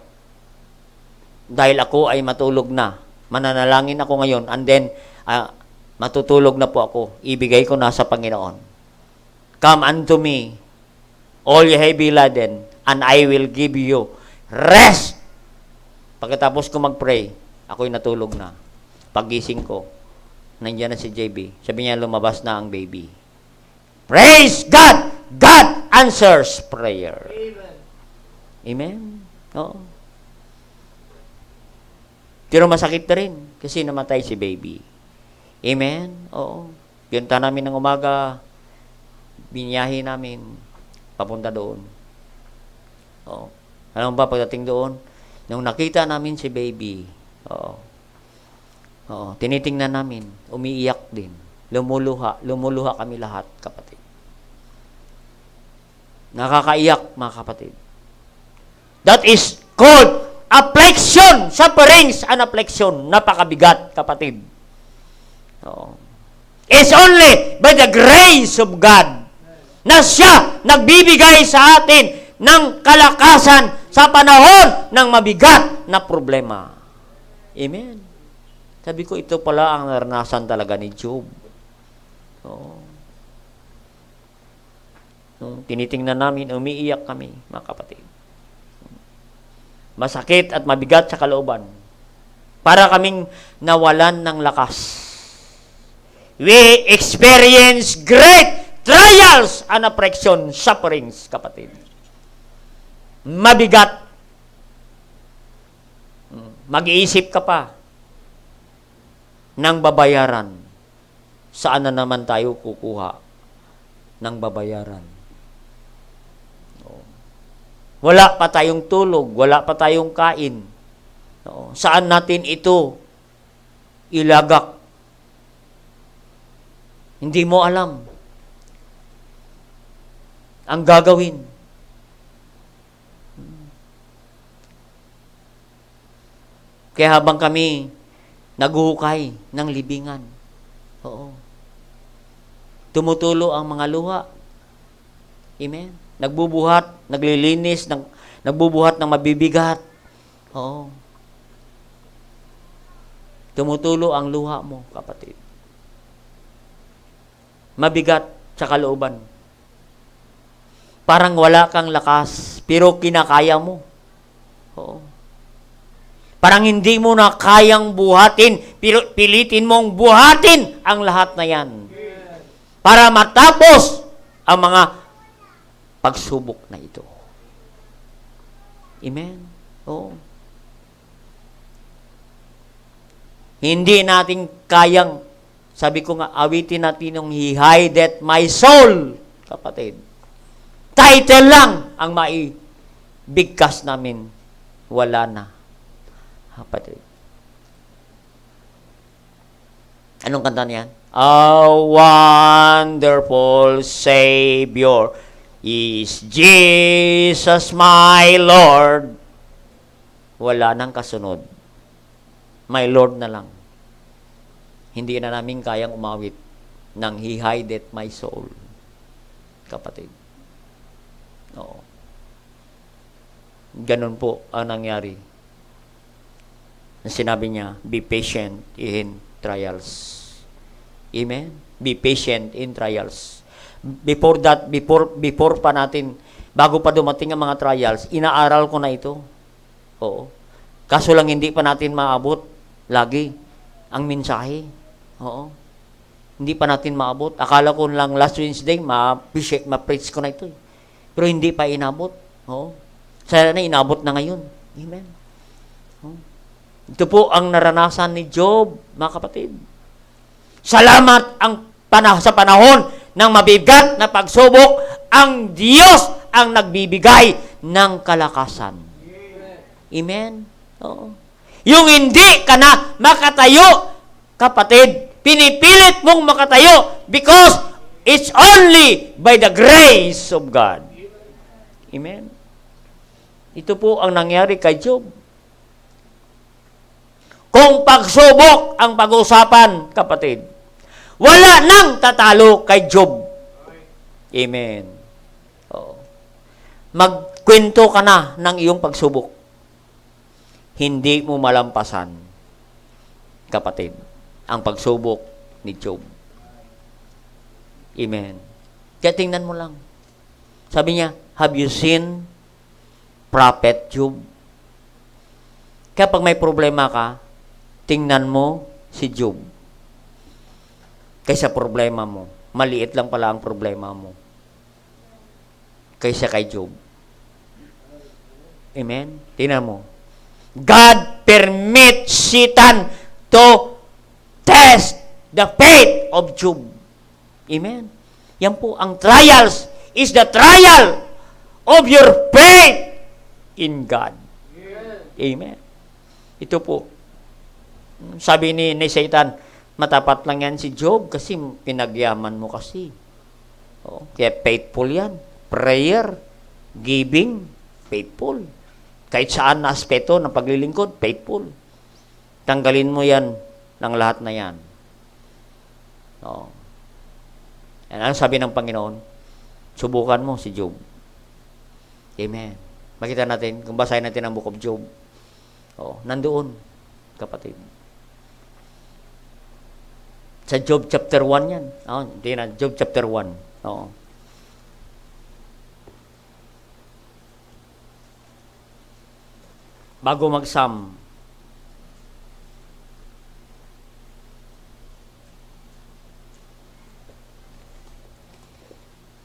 A: Dahil ako ay matulog na. Mananalangin ako ngayon. And then, matutulog na po ako. Ibigay ko na sa Panginoon. Come unto me, all ye heavy laden, and I will give you rest. Pagkatapos ko mag-pray, ako'y natulog na. Pagising ko, nandiyan na si JB. Sabi niya, lumabas na ang baby. Praise God! God answers prayer.
B: Amen.
A: Amen? Oo. Pero masakit na rin kasi namatay si baby. Amen? Oo. Pinta namin ng umaga, binyahe namin, papunta doon. Oo. Alam mo ba, pagdating doon, nung nakita namin si baby, tinitingnan namin, umiiyak din. Lumuluha kami lahat, kapatid. Nakakaiyak, mga kapatid. That is called affliction, sufferings and affliction. Napakabigat, kapatid. It's only by the grace of God na siya nagbibigay sa atin ng kalakasan sa panahon ng mabigat na problema. Amen. Sabi ko, ito pala ang naranasan talaga ni Job. Tinitingnan namin, umiiyak kami, mga kapatid. Masakit at mabigat sa kalooban. Para kaming nawalan ng lakas. We experience great trials and affliction, sufferings, kapatid. Mabigat. Mag-iisip ka pa ng babayaran. Saan na naman tayo kukuha ng babayaran? Wala pa tayong tulog, wala pa tayong kain. Saan natin ito ilagak? Hindi mo alam ang gagawin. Kaya habang kami naghuhukay ng libingan, tumutulo ang mga luha. Amen? Nagbubuhat, naglilinis, nagbubuhat ng mabibigat. Tumutulo ang luha mo, kapatid. Mabigat sa kalooban. Parang wala kang lakas, pero kinakaya mo. Parang hindi mo na kayang buhatin, pero pilitin mong buhatin ang lahat na yan. Para matapos ang mga pagsubok na ito. Amen? Hindi natin kayang, sabi ko nga, awitin natin yung He hideth my soul, kapatid. Title lang ang maibigkas namin. Wala na, kapatid. Anong kanta niyan? A wonderful Savior is Jesus my Lord. Wala nang kasunod. My Lord na lang. Hindi na namin kayang umawit ng He hideth my soul. Kapatid. Ganun po ang nangyari. Sinabi niya, be patient in trials. Amen? Be patient in trials. Before pa natin, bago pa dumating ang mga trials, inaaral ko na ito. Kaso lang hindi pa natin maabot lagi ang mensahe. Hindi pa natin maabot. Akala ko lang last Wednesday, ma-preach ko na ito. Pero hindi pa inabot. Sana inabot na ngayon. Amen. Ito po ang naranasan ni Job, mga kapatid. Salamat sa panahon ng mabigat na pagsubok, ang Diyos ang nagbibigay ng kalakasan. Amen? Yung hindi ka na makatayo, kapatid, pinipilit mong makatayo because it's only by the grace of God. Amen? Ito po ang nangyari kay Job. Kung pagsubok ang pag-usapan, kapatid, wala nang tatalo kay Job. Amen. Oo. Magkwento ka na ng iyong pagsubok. Hindi mo malampasan, kapatid, ang pagsubok ni Job. Amen. Kaya tingnan mo lang. Sabi niya, have you seen Prophet Job? Kapag may problema ka, tingnan mo si Job. Kaysa problema mo. Maliit lang pala ang problema mo. Kaysa kay Job. Amen? Tingnan mo. God permits Satan to test the faith of Job. Amen? Yan po, ang trials is the trial of your faith in God. Amen? Ito po. Sabi ni Satan, matapat lang yan si Job kasi pinagyaman mo kasi. Oh, kaya faithful yan. Prayer, giving, faithful. Kahit saan na aspeto ng paglilingkod, faithful. Tanggalin mo yan ng lahat na yan. Oh. Yan ang sabi ng Panginoon, subukan mo si Job. Amen. Makita natin, kung basahin natin ang Book of Job. Oh, nandoon, kapatid. Sa Job chapter 1 yan. Oh, hindi na, Job chapter 1. Oo. Bago mag-sum.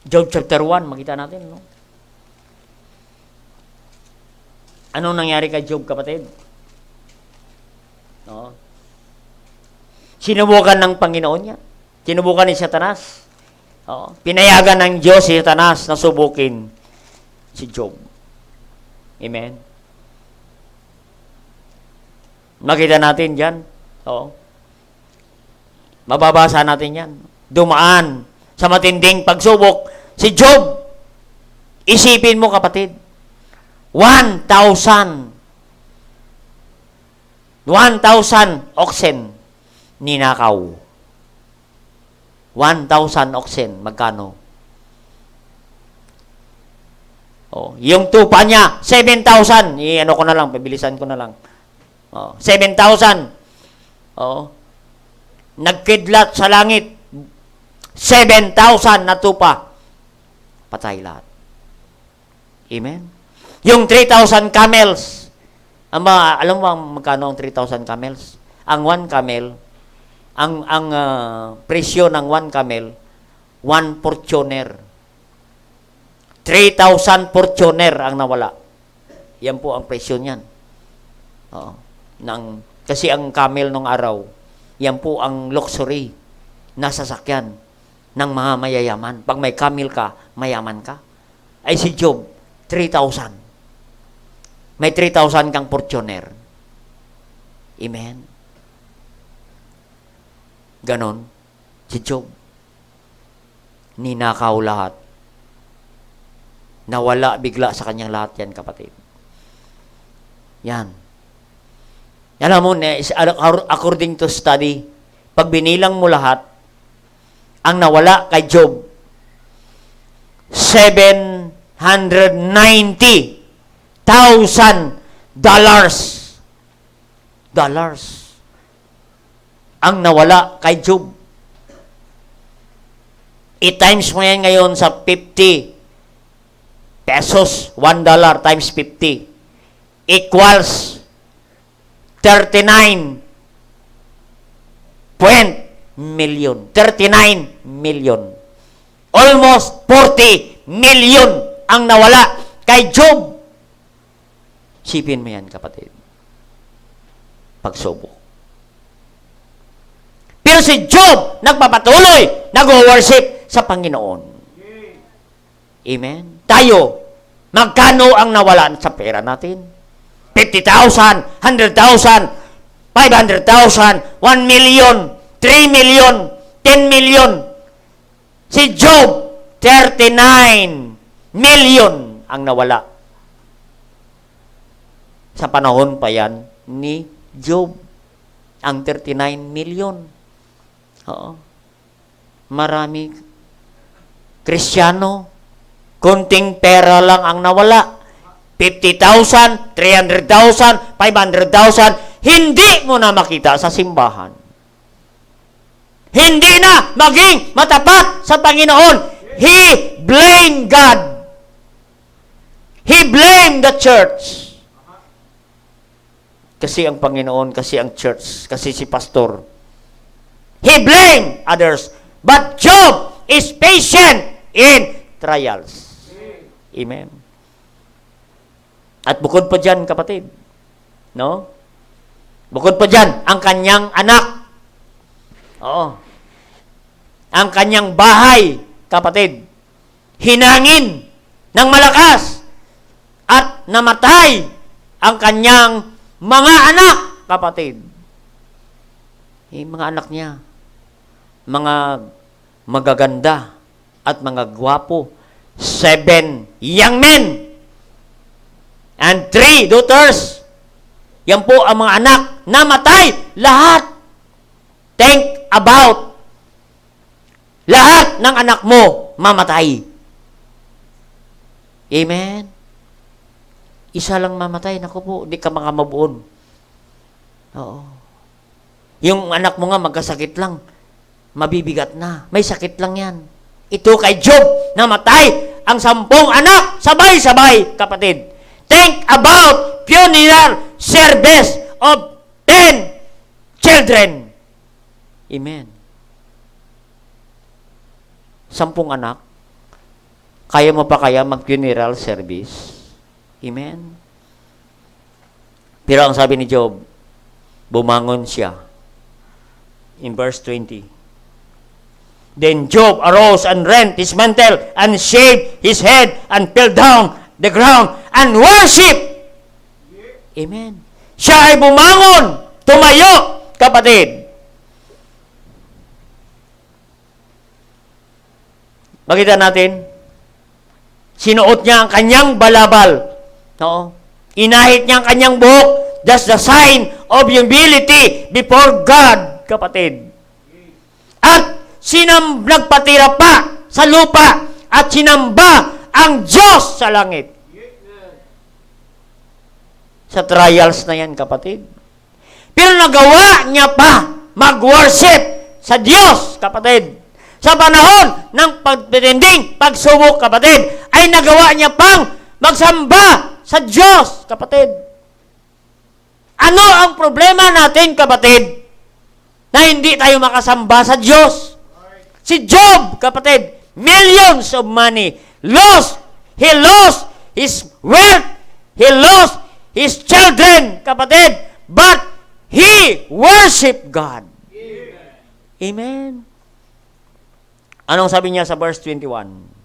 A: Job chapter 1, makita natin, no? Anong nangyari kay Job, kapatid? No? Sinubukan ng Panginoon niya. Sinubukan ni Satanas. Oo. Pinayagan ng Diyos si Satanas na subukin si Job. Amen? Makita natin dyan. Oo. Mababasa natin yan. Dumaan sa matinding pagsubok si Job. Isipin mo, kapatid. 1,000 oxen ninakaw. 1,000 oxen, magkano? Oh, yung tupa niya, 7,000. I-ano ko na lang, pabilisan ko na lang. Oh, 7,000. Oh. Nagkidlat sa langit. 7,000 na tupa. Patay lahat. Amen? Yung 3,000 camels. Alam mo magkano ang 3,000 camels? Ang 1 camel, ang presyo ng 1 camel, 1 fortuner. 3,000 fortuner ang nawala. Yan po ang presyo niyan. Oo. Kasi ang camel nung araw, yan po ang luxury na sasakyan ng mga mayayaman. Pag may camel ka, mayaman ka. Ay si Job, 3,000. May 3,000 kang fortuner. Amen? Ganon, si Job. Ninakaw lahat. Nawala bigla sa kanyang lahat yan, kapatid. Yan. Alam mo, according to study, pag binilang mo lahat, ang nawala kay Job, $790,000. Dollars. Ang nawala kay Job. I-times mo yan ngayon sa 50 pesos, $1 times 50 equals 39 million. 39 million. Almost 40 million ang nawala kay Job. Sipin mo yan, kapatid. Pagsubok. Pero si Job, nagpapatuloy, nag-worship sa Panginoon. Amen? Tayo, magkano ang nawala sa pera natin? 50,000, 100,000, 500,000, 1 million, 3 million, 10 million. Si Job, 39 million ang nawala. Sa panahon pa yan ni Job, ang 39 million. Oo. Marami Kristiyano, kunting pera lang ang nawala. 50,000, 300,000, 500,000, hindi mo na makita sa simbahan. Hindi na maging matapat sa Panginoon. He blamed God. He blamed the church. Kasi ang Panginoon, kasi ang church, kasi si pastor. He blamed others. But Job is patient in trials. Amen. At bukod pa dyan, kapatid, no? Bukod pa dyan, ang kanyang anak. Oo. Ang kanyang bahay, kapatid, hinangin ng malakas at namatay ang kanyang mga anak, kapatid. Yung mga anak niya, mga magaganda at mga gwapo, 7 young men and 3 daughters. Yan po ang mga anak na matay. Lahat. Think about. Lahat ng anak mo mamatay. Amen? Isa lang mamatay. Naku po, di ka makamabuon. Oo. Yung anak mo nga magkasakit lang. Mabibigat na. May sakit lang yan. Ito kay Job, namatay ang 10 anak. Sabay-sabay, kapatid. Think about funeral service of 10 children. Amen. 10 anak. Kaya mo pa kaya mag-funeral service? Amen. Pero ang sabi ni Job, bumangon siya. In verse 20. Then Job arose and rent his mantle and shaved his head and fell down the ground and worship. Amen. Siya ay bumangon, tumayo, kapatid. Makita natin, sinuot niya ang kanyang balabal. No? Inahit niya ang kanyang buhok. That's the sign of humility before God, kapatid. At nagpatira pa sa lupa at sinamba ang Diyos sa langit. Sa trials na yan, kapatid. Pero nagawa niya pa mag-worship sa Diyos, kapatid. Sa panahon ng pagtitinding pagsubok, kapatid, ay nagawa niya pang magsamba sa Diyos, kapatid. Ano ang problema natin, kapatid, na hindi tayo makasamba sa Diyos? Si Job, kapatid, millions of money, lost. He lost his wealth. He lost his children, kapatid. But he worshiped God. Amen. Amen. Anong sabi niya sa verse 21?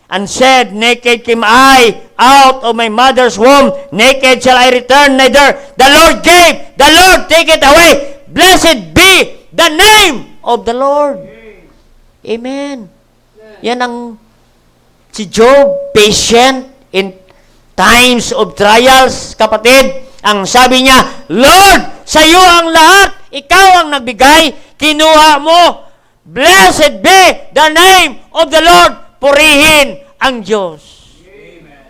A: And said, naked came I out of my mother's womb, naked shall I return, neither the Lord gave, the Lord take it away. Blessed be the name of the Lord. Amen. Yan ang si Job, patient in times of trials, kapatid. Ang sabi niya, Lord, sa iyo ang lahat, ikaw ang nagbigay, kinuha mo. Blessed be the name of the Lord. Purihin ang Diyos. Amen.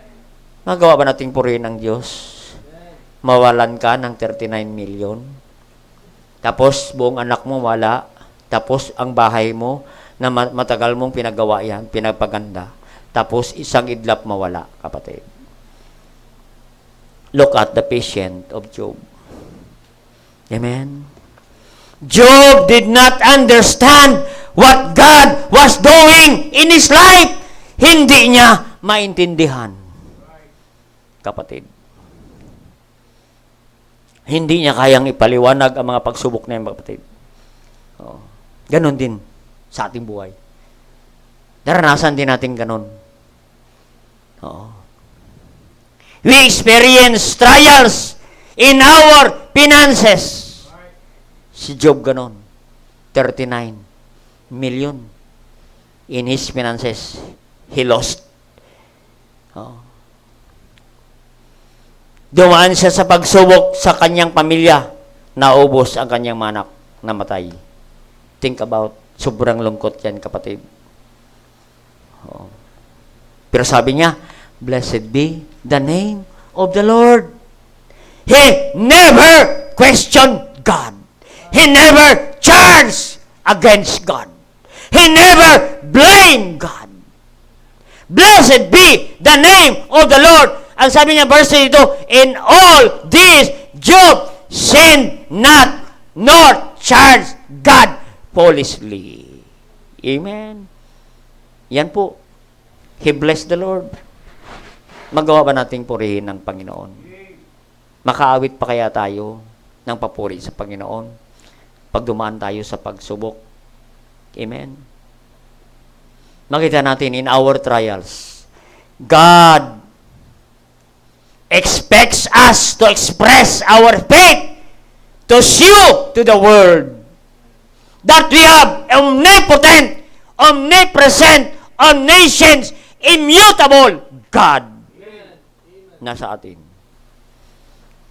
A: Magawa ba nating purihin ang Diyos? Mawalan ka ng 39 million. Tapos, buong anak mo wala. Tapos, ang bahay mo, na matagal mong pinagawa yan, pinagpaganda. Tapos, isang idlap mawala, kapatid. Look at the patient of Job. Amen? Job did not understand what God was doing in his life. Hindi niya maintindihan. Kapatid. Hindi niya kayang ipaliwanag ang mga pagsubok na yan, kapatid. Oh. Ganon din sa ating buhay. Naranasan din natin ganon. Oo. We experience trials in our finances. Si Job ganon. 39 million in his finances. He lost. Oh. Dumaan siya sa pagsubok sa kanyang pamilya. Naubos ang kanyang manak, namatay. Think about, sobrang lungkot yan, kapatid. Oh. Pero sabi niya, blessed be the name of the Lord. He never questioned God. He never charged against God. He never blamed God. Blessed be the name of the Lord. Ang sabi niya, verse 32, in all this, Job sinned not, nor charged God foolishly. Amen. Yan po. He blessed the Lord. Magawa ba nating purihin ng Panginoon? Makaawit pa kaya tayo ng papuri sa Panginoon pag dumaan tayo sa pagsubok? Amen. Makita natin in our trials, God expects us to express our faith to show to the world that we have omnipotent, omnipresent, omniscient, immutable God nasa atin.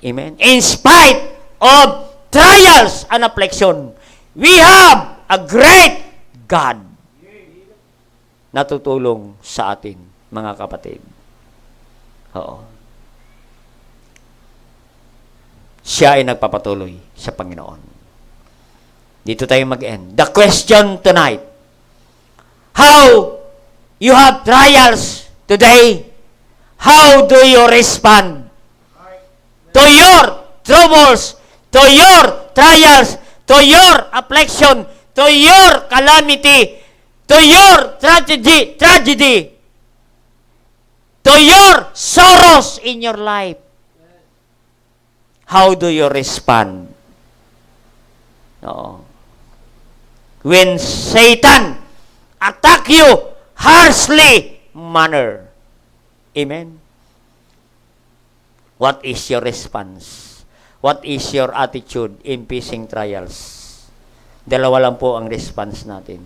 A: Amen. In spite of trials and affliction, we have a great God na tutulong sa atin, mga kapatid. Oo. Siya ay nagpapatuloy sa Panginoon. Dito tayo mag-end. The question tonight, how you have trials today, how do you respond to your troubles, to your trials, to your affliction, to your calamity, to your tragedy, to your sorrows in your life? How do you respond? No. When Satan attack you harshly manner. Amen. What is your response? What is your attitude in facing trials? Dalawa lang po ang response natin,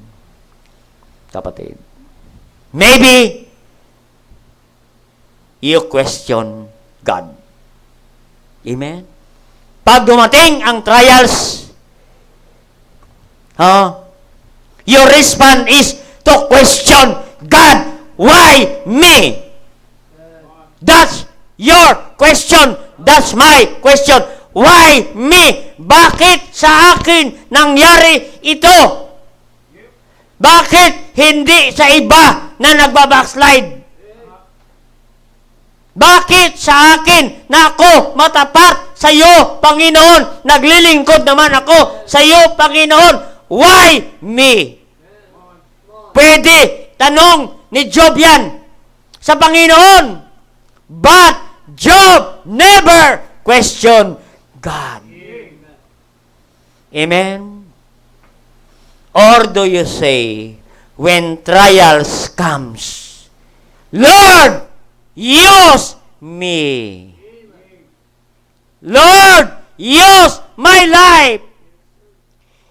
A: kapatid. Maybe you question God. Amen. Pag dumating ang trials, your response is to question God, why me? That's your question. That's my question. Why me? Bakit sa akin nangyari ito? Bakit hindi sa iba na nagbabackslide? Bakit sa akin na ako matapat sa iyo, Panginoon? Naglilingkod naman ako sa iyo, Panginoon. Why me? Pwede tanong ni Job yan sa Panginoon. But Job never questioned God. Amen? Or do you say, when trials comes, Lord, use me. Lord, use my life.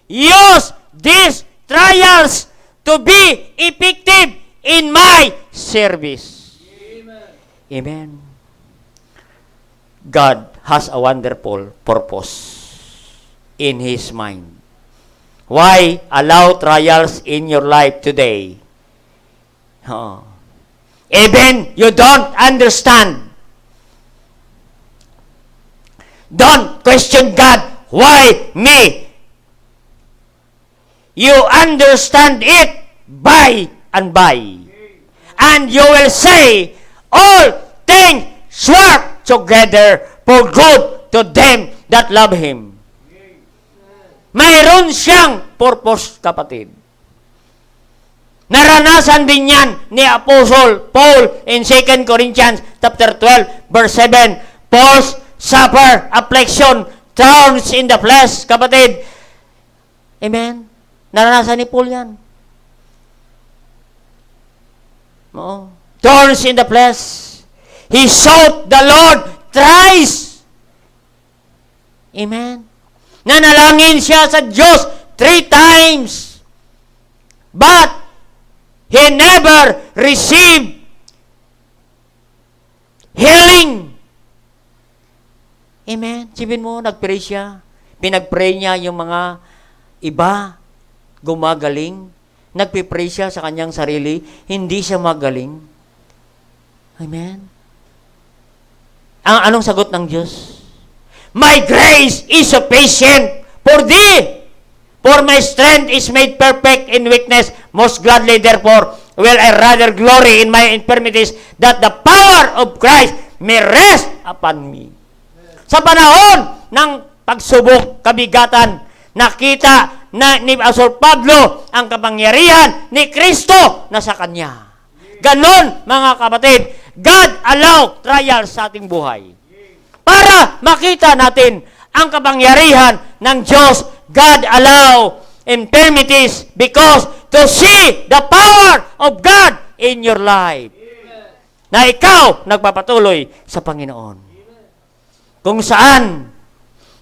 A: Use these trials to be effective in my service. Amen. God has a wonderful purpose in His mind. Why allow trials in your life today? Even you don't understand. Don't question God. Why me? You understand it by and by. And you will say, all things work together for good to them that love Him. Mayroon siyang purpose, kapatid. Naranasan din yan ni Apostle Paul in 2 Corinthians chapter 12, verse 7. Paul suffer affliction, thorns in the flesh, kapatid. Amen? Naranasan ni Paul yan. Oo. Thorns in the flesh. He sought the Lord thrice. Amen? Nanalangin siya sa Diyos 3 times. But he never received healing. Amen. Sibin mo, nag-pray siya. Pinag-pray niya yung mga iba, gumagaling. Nagpipray siya sa kanyang sarili, hindi siya magaling. Amen. Anong sagot ng Diyos? My grace is sufficient for thee. For my strength is made perfect in weakness. Most gladly, therefore, will I rather glory in my infirmities, that the power of Christ may rest upon me. Sa panahon ng pagsubok, kabigatan, nakita na ni Apostol Pablo ang kapangyarihan ni Kristo na sa kanya. Ganon, mga kapatid, God allow trials sa ating buhay. Para makita natin ang kapangyarihan ng Diyos. God allow infirmities because to see the power of God in your life. Na ikaw nagpapatuloy sa Panginoon. Kung saan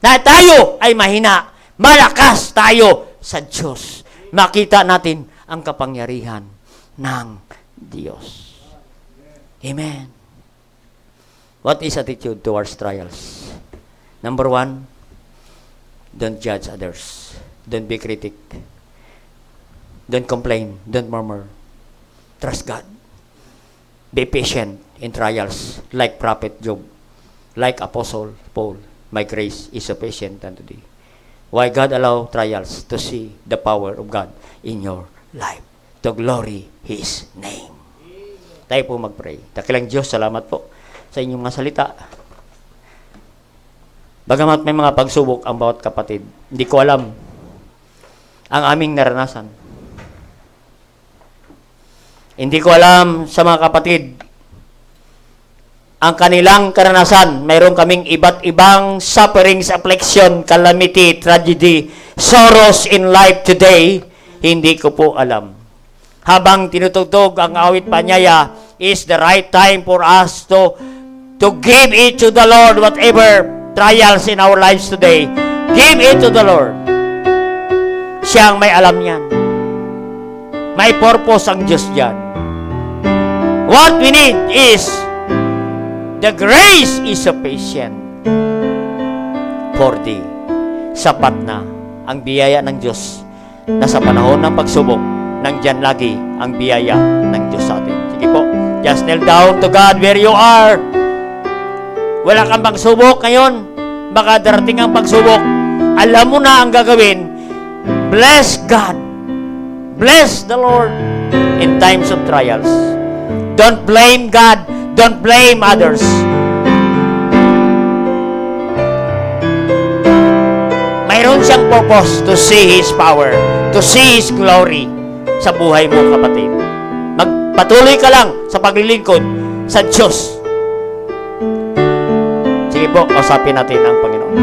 A: na tayo ay mahina, malakas tayo sa Diyos. Makita natin ang kapangyarihan ng Diyos. Amen. What is attitude towards trials? Number 1, don't judge others. Don't be critic. Don't complain. Don't murmur. Trust God. Be patient in trials like Prophet Job, like Apostle Paul. My grace is sufficient unto thee. Why God allow trials? To see the power of God in your life. To glory His name. Tayo po mag-pray. Dakilang Diyos, salamat po sa inyong mga salita. Bagamat may mga pagsubok ang bawat kapatid, hindi ko alam ang aming naranasan. Hindi ko alam sa mga kapatid ang kanilang karanasan. Mayroon kaming iba't ibang sufferings, affliction, calamity, tragedy, sorrows in life today. Hindi ko po alam. Habang tinutugtog ang awit panyaya, is the right time for us to give it to the Lord, whatever trials in our lives today. Give it to the Lord. Siyang may alam yan. May purpose ang Diyos dyan. What we need is the grace is sufficient for thee. Sapat na ang biyaya ng Diyos na sa panahon ng pagsubok, nandyan lagi ang biyaya ng Diyos sa atin. Sige po, just kneel down to God where you are. Wala kang pagsubok ngayon. Baka darating ang pagsubok. Alam mo na ang gagawin. Bless God. Bless the Lord in times of trials. Don't blame God. Don't blame others. Mayroon siyang purpose to see His power, to see His glory sa buhay mo, kapatid. Magpatuloy ka lang sa paglilingkod sa Diyos. Sige po, usapin natin ang Panginoon.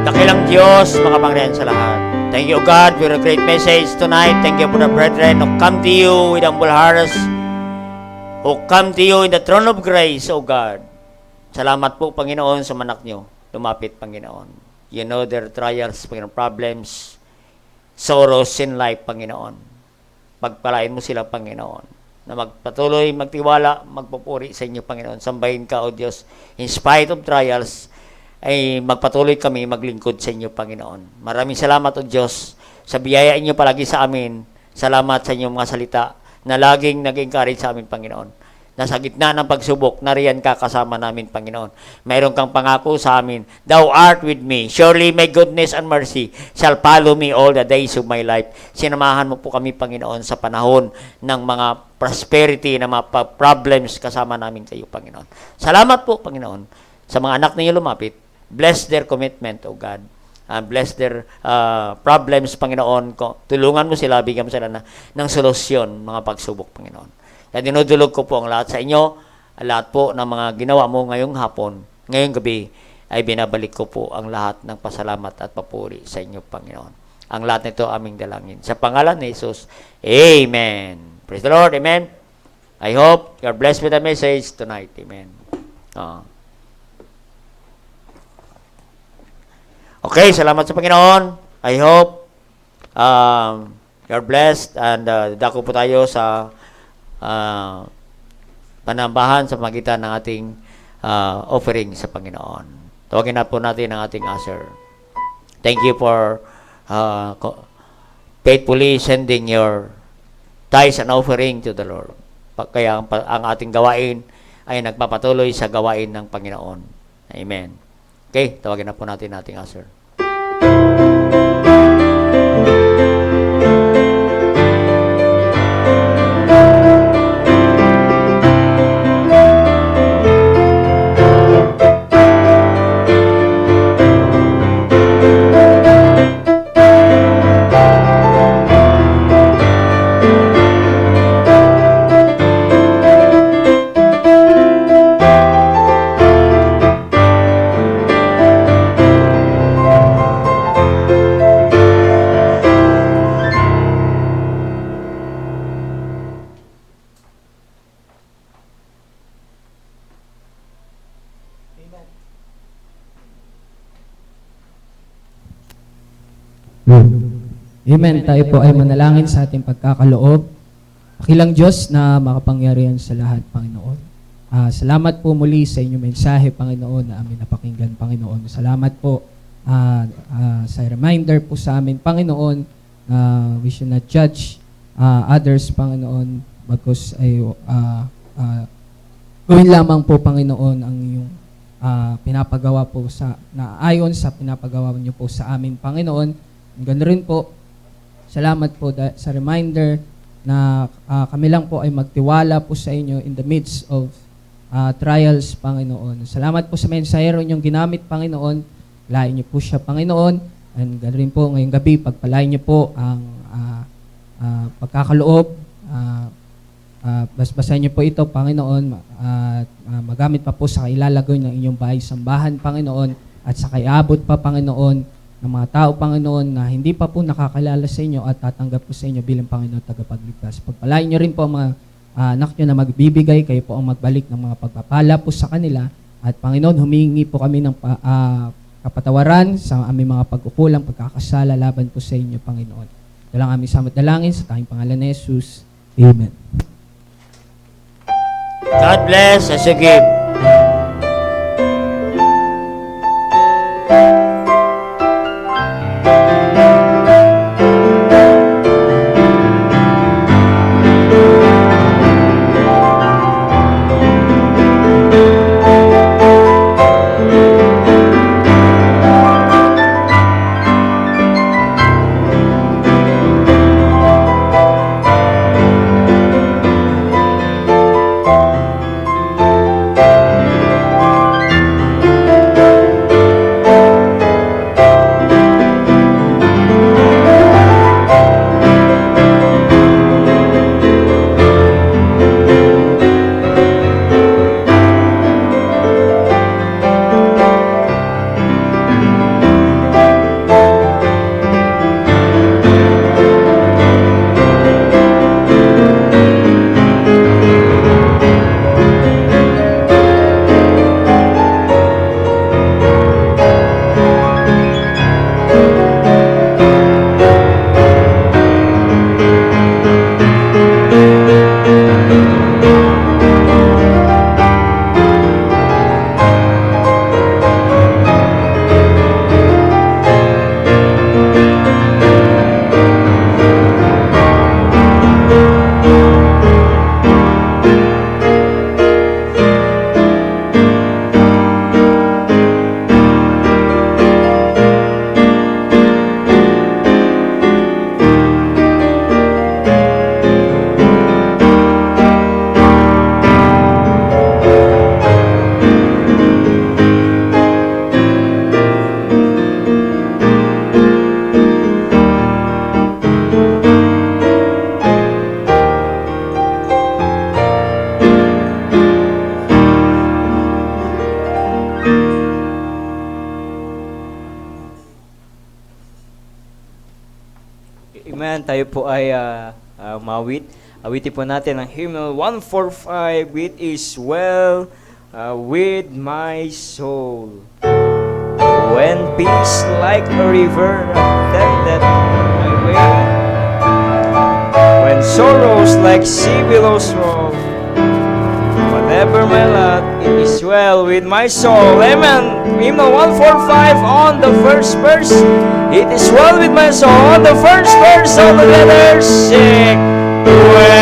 A: Dakilang Diyos, makapangyarihan sa lahat. Thank you, God, for a great message tonight. Thank you for the brethren who come to you with humble hearts, who come to you in the throne of grace, O God. Salamat po, Panginoon, sa manak nyo. Lumapit, Panginoon. You know their trials, Panginoon, problems, sorrows in life, Panginoon. Pagpalain mo sila, Panginoon, na magpatuloy, magtiwala, magpupuri sa inyo, Panginoon. Sambahin ka, O Diyos. In spite of trials, ay magpatuloy kami maglingkod sa inyo, Panginoon. Maraming salamat, O Diyos, sa biyaya inyo palagi sa amin. Salamat sa inyong mga salita na laging nag-encourage sa amin, Panginoon. Nasa gitna ng pagsubok, nariyan ka kasama namin, Panginoon. Mayroon kang pangako sa amin, Thou art with me. Surely my goodness and mercy shall follow me all the days of my life. Sinamahan mo po kami, Panginoon, sa panahon ng mga prosperity, ng mga problems, kasama namin kayo, Panginoon. Salamat po, Panginoon, sa mga anak ninyo lumapit. Bless their commitment, O God. Bless their problems, Panginoon. Tulungan mo sila, bigyan mo sila ng solusyon, mga pagsubok, Panginoon. Kaya dinudulog ko po ang lahat sa inyo, lahat po ng mga ginawa mo ngayong hapon, ngayong gabi, ay binabalik ko po ang lahat ng pasalamat at papuri sa inyo, Panginoon. Ang lahat nito aming dalangin. Sa pangalan ni Jesus, Amen. Praise the Lord, Amen. I hope you're blessed with the message tonight, Amen. Okay, salamat sa Panginoon. I hope you're blessed and dako po tayo sa panambahan sa magitan ng ating offering sa Panginoon. Tawagin na po natin ang ating usher. Thank you for faithfully sending your tithes and offering to the Lord. Kaya ang ating gawain ay nagpapatuloy sa gawain ng Panginoon. Amen. Okay, tawagin na po natin ating usher.
B: Amen. Tayo po ay manalangin sa ating pagkakaloob. Pakilang Diyos na makapangyarihan sa lahat, Panginoon. Salamat po muli sa inyong mensahe, Panginoon, na amin napakinggan, Panginoon. Salamat po sa reminder po sa amin, Panginoon, we should not judge others, Panginoon, bagkus ay gawin lamang po, Panginoon, ang iyong pinapagawa po na ayon sa pinapagawa niyo po sa amin, Panginoon. Ganoon rin po, salamat po sa reminder na kami lang po ay magtiwala po sa inyo in the midst of trials, Panginoon. Salamat po sa mensahero niyong ginamit, Panginoon. Lain niyo po siya, Panginoon. And ganoon rin po ngayong gabi, pagpalain niyo po ang pagkakaloob. Basbasan niyo po ito, Panginoon. Magamit pa po sa kailalagay ng inyong bahay sambahan, Panginoon. At sa kaiabot pa, Panginoon, ng mga tao, Panginoon, na hindi pa po nakakilala sa inyo at tatanggap po sa inyo bilang Panginoon tagapagligtas. Pagpalain niyo rin po ang mga anak niyo na magbibigay, kayo po ang magbalik ng mga pagpapala po sa kanila. At Panginoon, humingi po kami ng kapatawaran sa aming mga pag-ukulang, pagkakasala laban po sa inyo, Panginoon. Ito lang aming samot dalangin sa tayong pangalan ni Jesus. Amen.
A: God bless as you give.
C: Amen. Tayo po ay mawit. Awitin po natin ang hymnal 145, It is well with my soul. When peace like a river attended my way, when sorrows like sea billows roll, whatever my lot, it is well with my soul. Amen. Hymnal 145 on the first verse. It is well with my soul. On the first verse, all together sing. Well